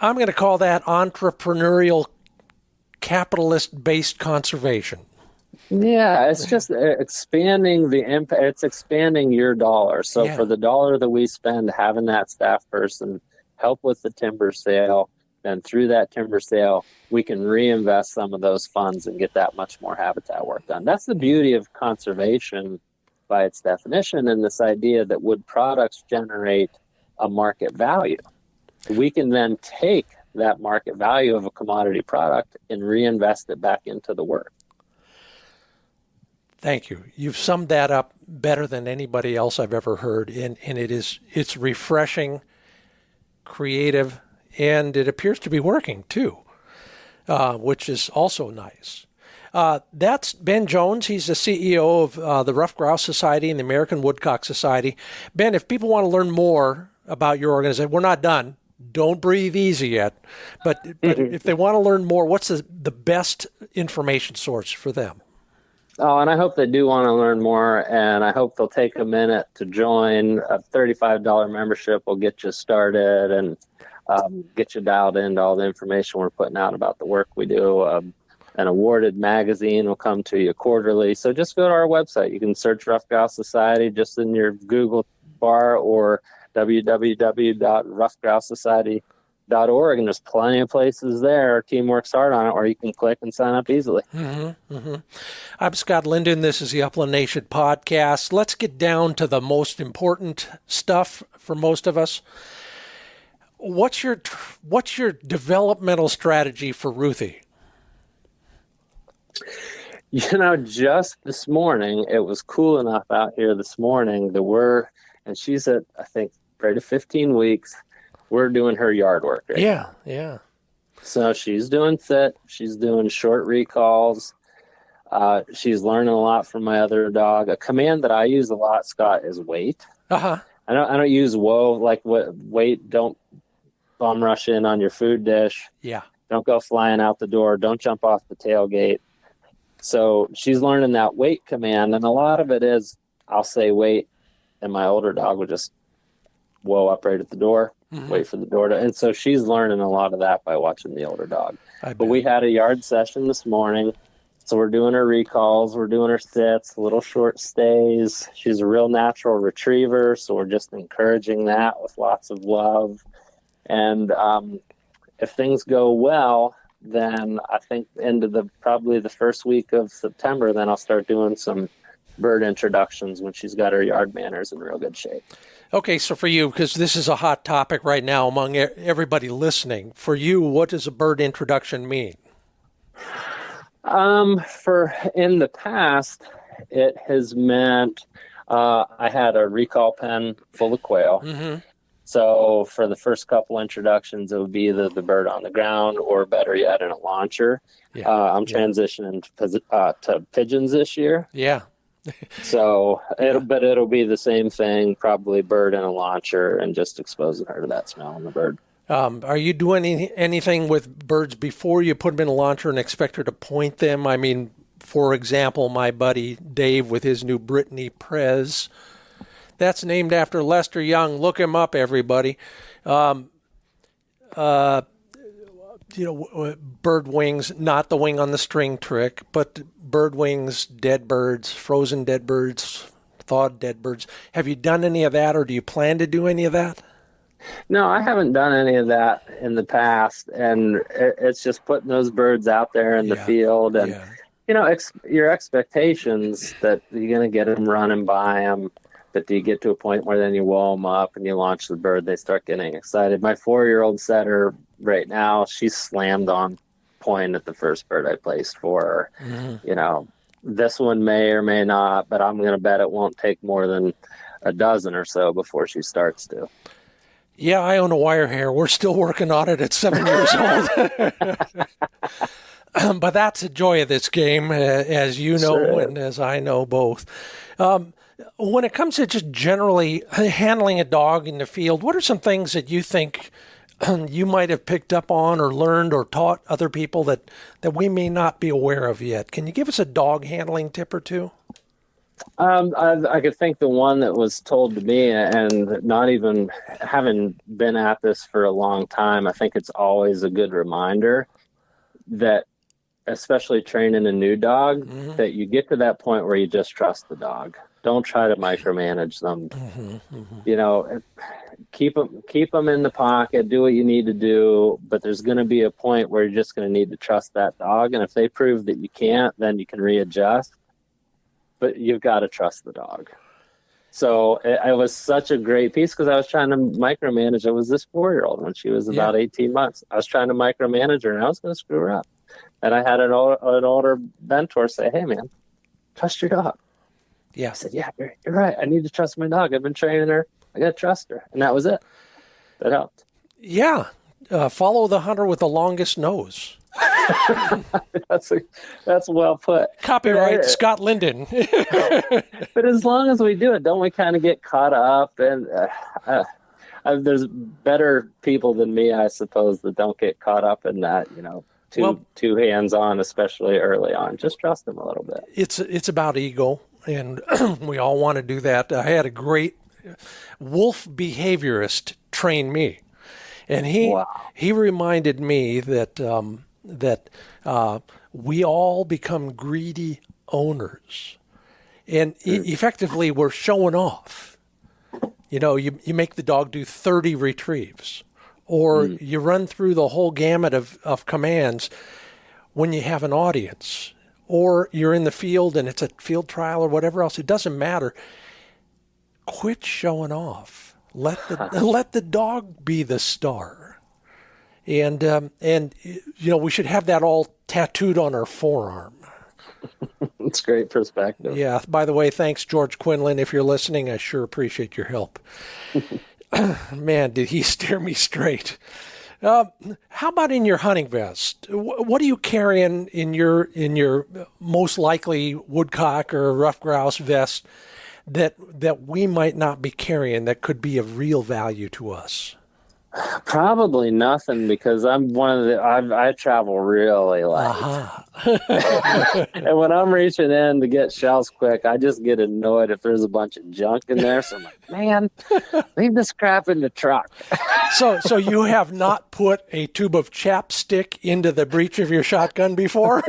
I'm going to call that entrepreneurial, capitalist-based conservation. Yeah, it's just expanding the impact. It's expanding your dollar. So for the dollar that we spend, having that staff person help with the timber sale, then through that timber sale, we can reinvest some of those funds and get that much more habitat work done. That's the beauty of conservation by its definition, and this idea that wood products generate a market value. We can then take that market value of a commodity product and reinvest it back into the work. Thank you. You've summed that up better than anybody else I've ever heard, and it's refreshing, creative, and it appears to be working too, which is also nice. That's Ben Jones. He's the CEO of the Ruffed Grouse Society and the American Woodcock Society. Ben, if people want to learn more about your organization, we're not done. Don't breathe easy yet. But if they want to learn more, what's the best information source for them? Oh, and I hope they do want to learn more, and I hope they'll take a minute to join. A $35 membership will get you started and get you dialed into all the information we're putting out about the work we do. An awarded magazine will come to you quarterly. So just go to our website. You can search Ruffed Grouse Society just in your Google bar or www.ruffedgrousesociety.org. And there's plenty of places there. Our team works hard on it, or you can click and sign up easily. I'm Scott Linden. This is the Upland Nation podcast. Let's get down to the most important stuff for most of us. What's your developmental strategy for Ruthie? You know, just this morning, it was cool enough out here this morning that and she's at, I think, right to 15 weeks, we're doing her yard work right now. Yeah. So she's doing sit, she's doing short recalls, she's learning a lot from my other dog. A command that I use a lot, Scott, is wait. I don't use whoa, like wait, don't bum rush in on your food dish. Yeah. Don't go flying out the door, don't jump off the tailgate. So she's learning that wait command, and a lot of it is I'll say wait, and my older dog will just whoa up right at the door, wait for the door to. And so she's learning a lot of that by watching the older dog. But we had a yard session this morning, so we're doing her recalls, we're doing her sits, little short stays. She's a real natural retriever, so we're just encouraging that with lots of love. And if things go well, then I think into probably the first week of September, then I'll start doing some bird introductions when she's got her yard manners in real good shape. Okay, so for you, because this is a hot topic right now among everybody listening, for you, what does a bird introduction mean? For in the past, it has meant I had a recall pen full of quail. Mm-hmm. So for the first couple introductions, it would be either the bird on the ground or better yet in a launcher. Yeah. I'm transitioning to pigeons this year. Yeah. So Yeah. it'll be the same thing, probably bird in a launcher and just exposing her to that smell in the bird. Are you doing anything with birds before you put them in a launcher and expect her to point them? I mean, for example, my buddy Dave with his new Brittany Prez. That's named after Lester Young. Look him up, everybody. Bird wings, not the wing on the string trick, but bird wings, dead birds, frozen dead birds, thawed dead birds. Have you done any of that, or do you plan to do any of that? No, I haven't done any of that in the past, and it's just putting those birds out there in the field, and your expectations that you're going to get them running by them, but do you get to a point where then you wall them up and you launch the bird, they start getting excited. My 4-year-old setter right now, she's slammed on point at the first bird I placed for her. Mm-hmm. This one may or may not, but I'm going to bet it won't take more than a dozen or so before she starts to. Yeah, I own a wire hair. We're still working on it at 7 years old. But that's the joy of this game, as you know, sure, and as I know both. When it comes to just generally handling a dog in the field, what are some things that you think you might have picked up on or learned or taught other people that we may not be aware of yet? Can you give us a dog handling tip or two? I could think the one that was told to me, and not even having been at this for a long time, I think it's always a good reminder that, especially training a new dog, mm-hmm, that you get to that point where you just trust the dog. Don't try to micromanage them. Mm-hmm, mm-hmm. Keep them in the pocket, do what you need to do, but there's going to be a point where you're just going to need to trust that dog. And if they prove that you can't, then you can readjust. But you've got to trust the dog. So it was such a great piece because I was trying to micromanage. It was this 4-year-old when she was about 18 months. I was trying to micromanage her, and I was going to screw her up. And I had an older mentor say, "Hey, man, trust your dog." Yeah. I said, "Yeah, you're right. I need to trust my dog. I've been training her. I got to trust her." And that was it. That helped. Yeah. Follow the hunter with the longest nose. That's well put. Copyright Scott Linden. But as long as we do it, don't we kind of get caught up? And there's better people than me, I suppose, that don't get caught up in that. Too hands on, especially early on. Just trust them a little bit. It's about ego, and we all want to do that. I had a great wolf behaviorist train me, and he reminded me that we all become greedy owners, and effectively we're showing off. You make the dog do 30 retrieves, or you run through the whole gamut of commands when you have an audience, or you're in the field and it's a field trial or whatever else. It doesn't matter. Quit showing off. Let the dog be the star. And we should have that all tattooed on our forearm. It's great perspective. Yeah. By the way, thanks, George Quinlan. If you're listening, I sure appreciate your help. Man, did he steer me straight. How about in your hunting vest? What are you carrying in your most likely woodcock or rough grouse vest that we might not be carrying that could be of real value to us? Probably nothing, because I'm I travel really light. Uh-huh. And when I'm reaching in to get shells quick, I just get annoyed if there's a bunch of junk in there. So I'm like, man, leave this crap in the truck. So you have not put a tube of chapstick into the breech of your shotgun before?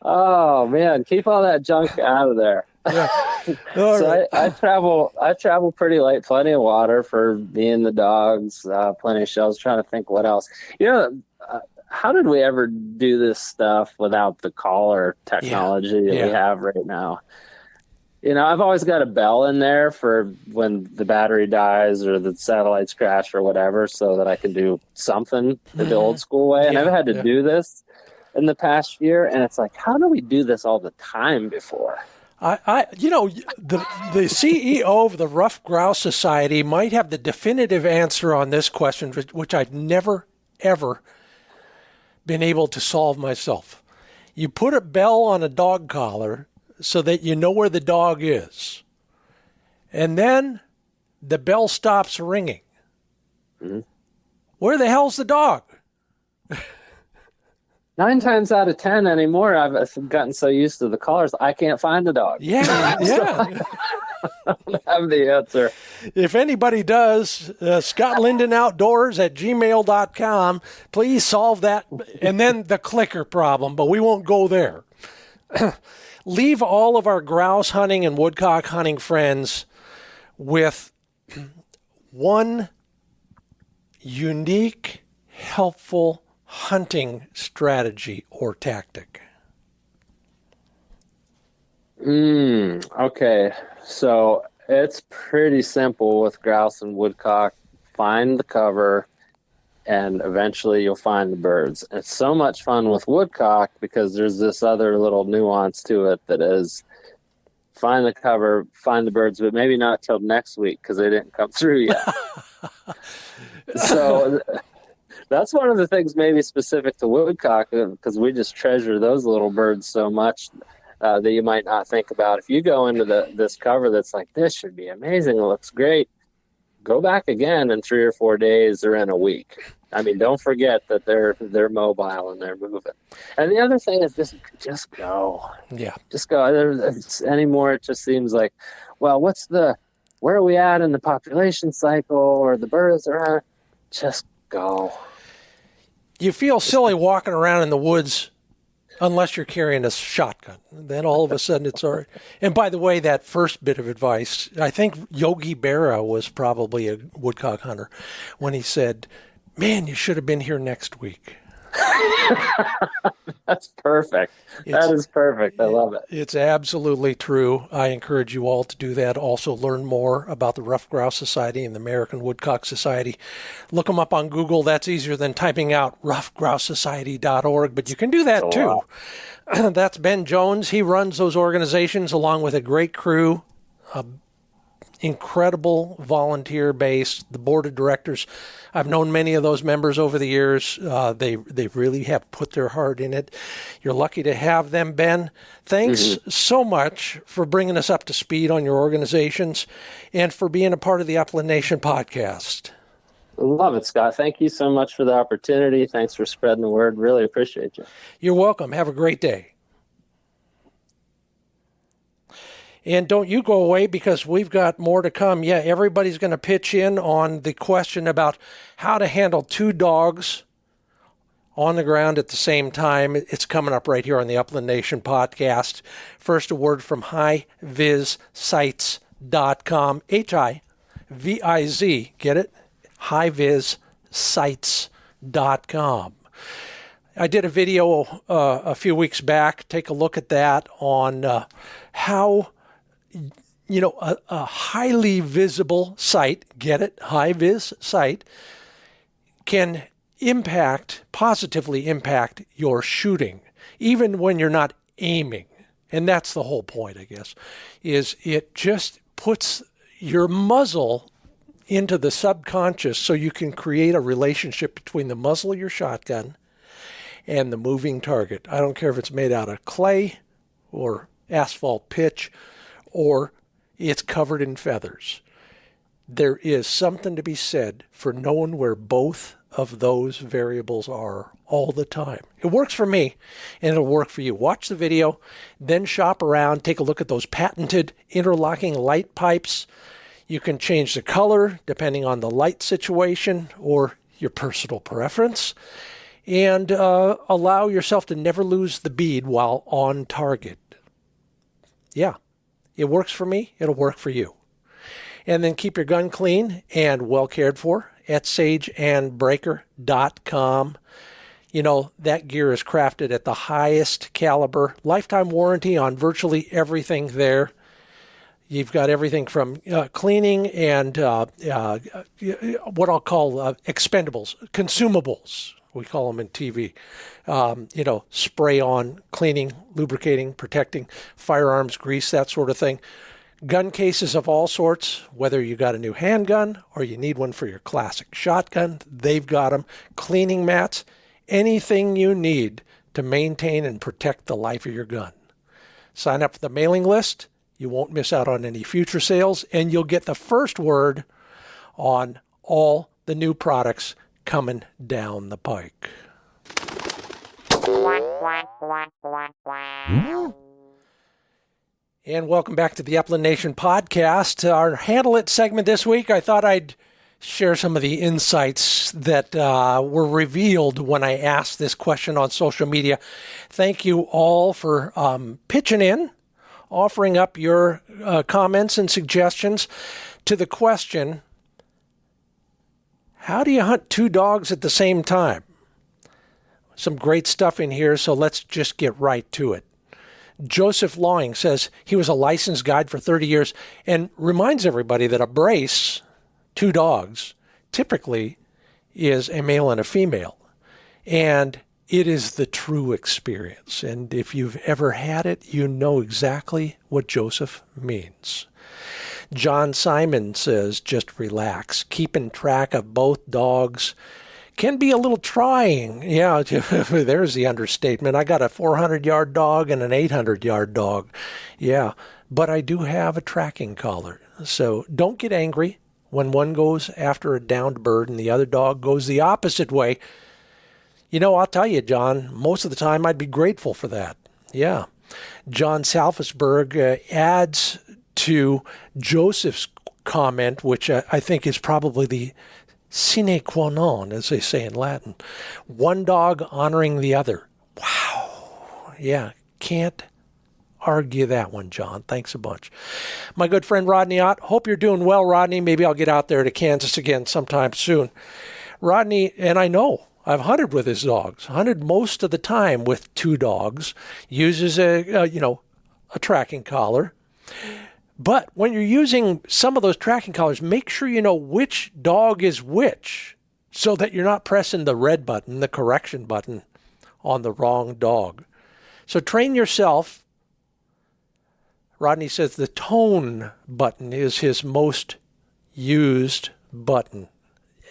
Oh man, keep all that junk out of there. Yeah. So I travel pretty light, plenty of water for me and the dogs, plenty of shells. Trying to think what else. How did we ever do this stuff without the collar technology that we have right now? I've always got a bell in there for when the battery dies or the satellites crash or whatever, so that I can do something the old school way. I never had to do this. in the past year, and it's like, how do we do this all the time before? The CEO of the Ruffed Grouse Society might have the definitive answer on this question, which I've never, ever been able to solve myself. You put a bell on a dog collar so that you know where the dog is. And then the bell stops ringing. Mm-hmm. Where the hell's the dog? 9 times out of 10 anymore, I've gotten so used to the collars, I can't find the dog. Yeah. I don't have the answer. If anybody does, scottlindonoutdoors@gmail.com, please solve that. And then the clicker problem, but we won't go there. Leave all of our grouse hunting and woodcock hunting friends with one unique, helpful hunting strategy or tactic. Okay. So it's pretty simple with grouse and woodcock. Find the cover, and eventually you'll find the birds. It's so much fun with woodcock because there's this other little nuance to it that is find the cover, find the birds, but maybe not till next week because they didn't come through yet. So that's one of the things maybe specific to woodcock, because we just treasure those little birds so much that you might not think about. If you go into this cover that's like, this should be amazing, it looks great, go back again in 3 or 4 days or in a week. I mean, don't forget that they're mobile and they're moving. And the other thing is just go. Yeah. Just go. Anymore, it just seems like, well, where are we at in the population cycle, or the birds are? Just go. You feel silly walking around in the woods unless you're carrying a shotgun. Then all of a sudden it's all right. And by the way, that first bit of advice, I think Yogi Berra was probably a woodcock hunter when he said, man, you should have been here next week. That's perfect. That is perfect. I love it. It's absolutely true. I encourage you all to do that. Also learn more about the Ruffed Grouse Society and the American Woodcock Society. Look them up on Google. That's easier than typing out ruffedgrousesociety.org, but you can do that too. That's Ben Jones. He runs those organizations along with a great crew, incredible volunteer base, the board of directors. I've known many of those members over the years. They really have put their heart in it. You're lucky to have them, Ben. Thanks so much for bringing us up to speed on your organizations and for being a part of the Upland Nation podcast. Love it, Scott. Thank you so much for the opportunity. Thanks for spreading the word. Really appreciate you. You're welcome. Have a great day. And don't you go away, because we've got more to come. Yeah, everybody's going to pitch in on the question about how to handle 2 dogs on the ground at the same time. It's coming up right here on the Upland Nation podcast. First, a word from HiVizSites.com. HiViz, get it? HiVizSites.com. I did a video a few weeks back. Take a look at that on how a highly visible site, get it, HiViz site, can positively impact your shooting, even when you're not aiming. And that's the whole point, I guess, is it just puts your muzzle into the subconscious so you can create a relationship between the muzzle of your shotgun and the moving target. I don't care if it's made out of clay or asphalt pitch or it's covered in feathers. There is something to be said for knowing where both of those variables are all the time. It works for me, and it'll work for you. Watch the video, then shop around, take a look at those patented interlocking light pipes. You can change the color depending on the light situation or your personal preference, and allow yourself to never lose the bead while on target. Yeah. It works for me. It'll work for you. And then keep your gun clean and well cared for at sageandbreaker.com. That gear is crafted at the highest caliber. Lifetime warranty on virtually everything there. You've got everything from cleaning and what I'll call expendables, consumables. We call them in TV. Spray on, cleaning, lubricating, protecting, firearms, grease, that sort of thing. Gun cases of all sorts, whether you got a new handgun or you need one for your classic shotgun, they've got them. Cleaning mats, anything you need to maintain and protect the life of your gun. Sign up for the mailing list. You won't miss out on any future sales, and you'll get the first word on all the new products coming down the pike. And welcome back to the Upland Nation podcast. Our Handle It segment this week, I thought I'd share some of the insights that were revealed when I asked this question on social media. Thank you all for pitching in, offering up your comments and suggestions to the question, how do you hunt two dogs at the same time? Some great stuff in here, so let's just get right to it. Joseph Lawing says he was a licensed guide for 30 years and reminds everybody that a brace, two dogs, typically is a male and a female. And it is the true experience. And if you've ever had it, you know exactly what Joseph means. John Simon says, just relax. Keeping track of both dogs can be a little trying. Yeah, there's the understatement. I got a 400-yard dog and an 800-yard dog. Yeah, but I do have a tracking collar. So don't get angry when one goes after a downed bird and the other dog goes the opposite way. I'll tell you, John, most of the time I'd be grateful for that. Yeah. John Salfisberg adds to Joseph's comment, which I think is probably the sine qua non, as they say in Latin. One dog honoring the other. Wow. Yeah, can't argue that one, John. Thanks a bunch. My good friend Rodney Ott. Hope you're doing well, Rodney. Maybe I'll get out there to Kansas again sometime soon. Rodney, and I know, I've hunted with his dogs. Hunted most of the time with two dogs. Uses a tracking collar. But when you're using some of those tracking collars, make sure you know which dog is which so that you're not pressing the red button, the correction button, on the wrong dog. So train yourself. Rodney says the tone button is his most used button.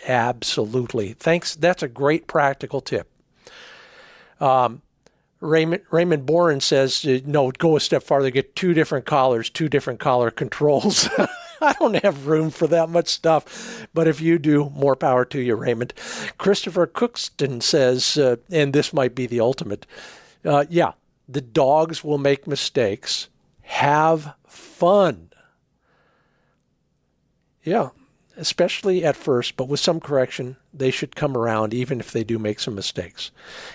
Absolutely. Thanks. That's a great practical tip. Raymond Boren says, no, go a step farther, get two different collars, two different collar controls. I don't have room for that much stuff, but if you do, more power to you, Raymond. Christopher Cookston says, and this might be the ultimate, the dogs will make mistakes. Have fun. Yeah, especially at first, but with some correction, they should come around even if they do make some mistakes.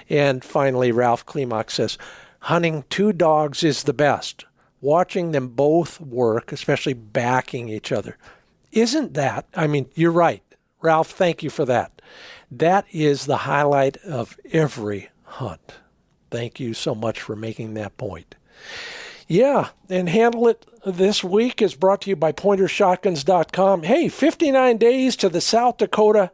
And finally, Ralph Klimak says, hunting two dogs is the best. Watching them both work, especially backing each other. Isn't that, you're right. Ralph, thank you for that. That is the highlight of every hunt. Thank you so much for making that point. Yeah, and Handle It this week is brought to you by PointerShotguns.com. Hey, 59 days to the South Dakota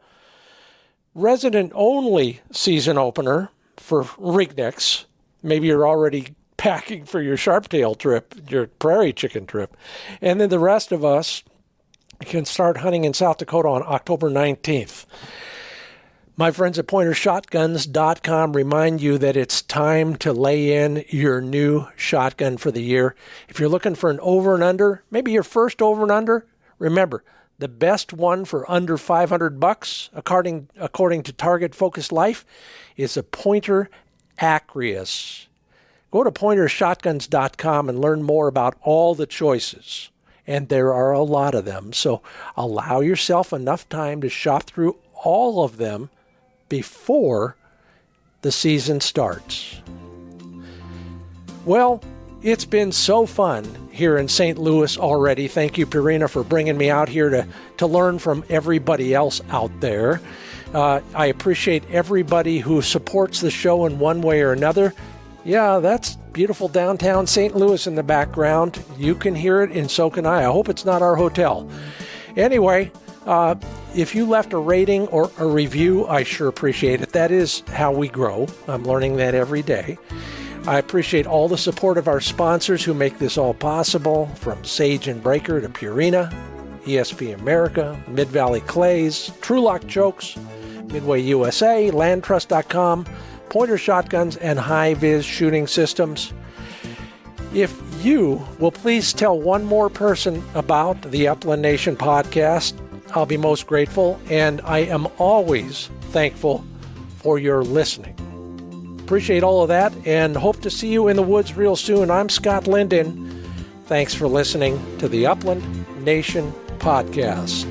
resident-only season opener for Ringnicks. Maybe you're already packing for your sharptail trip, your prairie chicken trip. And then the rest of us can start hunting in South Dakota on October 19th. My friends at PointerShotguns.com remind you that it's time to lay in your new shotgun for the year. If you're looking for an over and under, maybe your first over and under, remember, the best one for under $500, according to Target Focus Life, is a Pointer Acreus. Go to PointerShotguns.com and learn more about all the choices. And there are a lot of them, so allow yourself enough time to shop through all of them before the season starts. Well, it's been so fun here in St. Louis already. Thank you, Purina, for bringing me out here to learn from everybody else out there. I appreciate everybody who supports the show in one way or another. Yeah, that's beautiful downtown St. Louis in the background. You can hear it, and so can I. I hope it's not our hotel. Anyway, if you left a rating or a review, I sure appreciate it. That is how we grow. I'm learning that every day. I appreciate all the support of our sponsors who make this all possible, from Sage and Breaker to Purina, ESP America, Mid-Valley Clays, TrulockChokes, Midway USA, LandTrust.com, Pointer Shotguns, and HiViz Shooting Systems. If you will please tell one more person about the Upland Nation podcast, I'll be most grateful, and I am always thankful for your listening. Appreciate all of that, and hope to see you in the woods real soon. I'm Scott Linden. Thanks for listening to the Upland Nation podcast.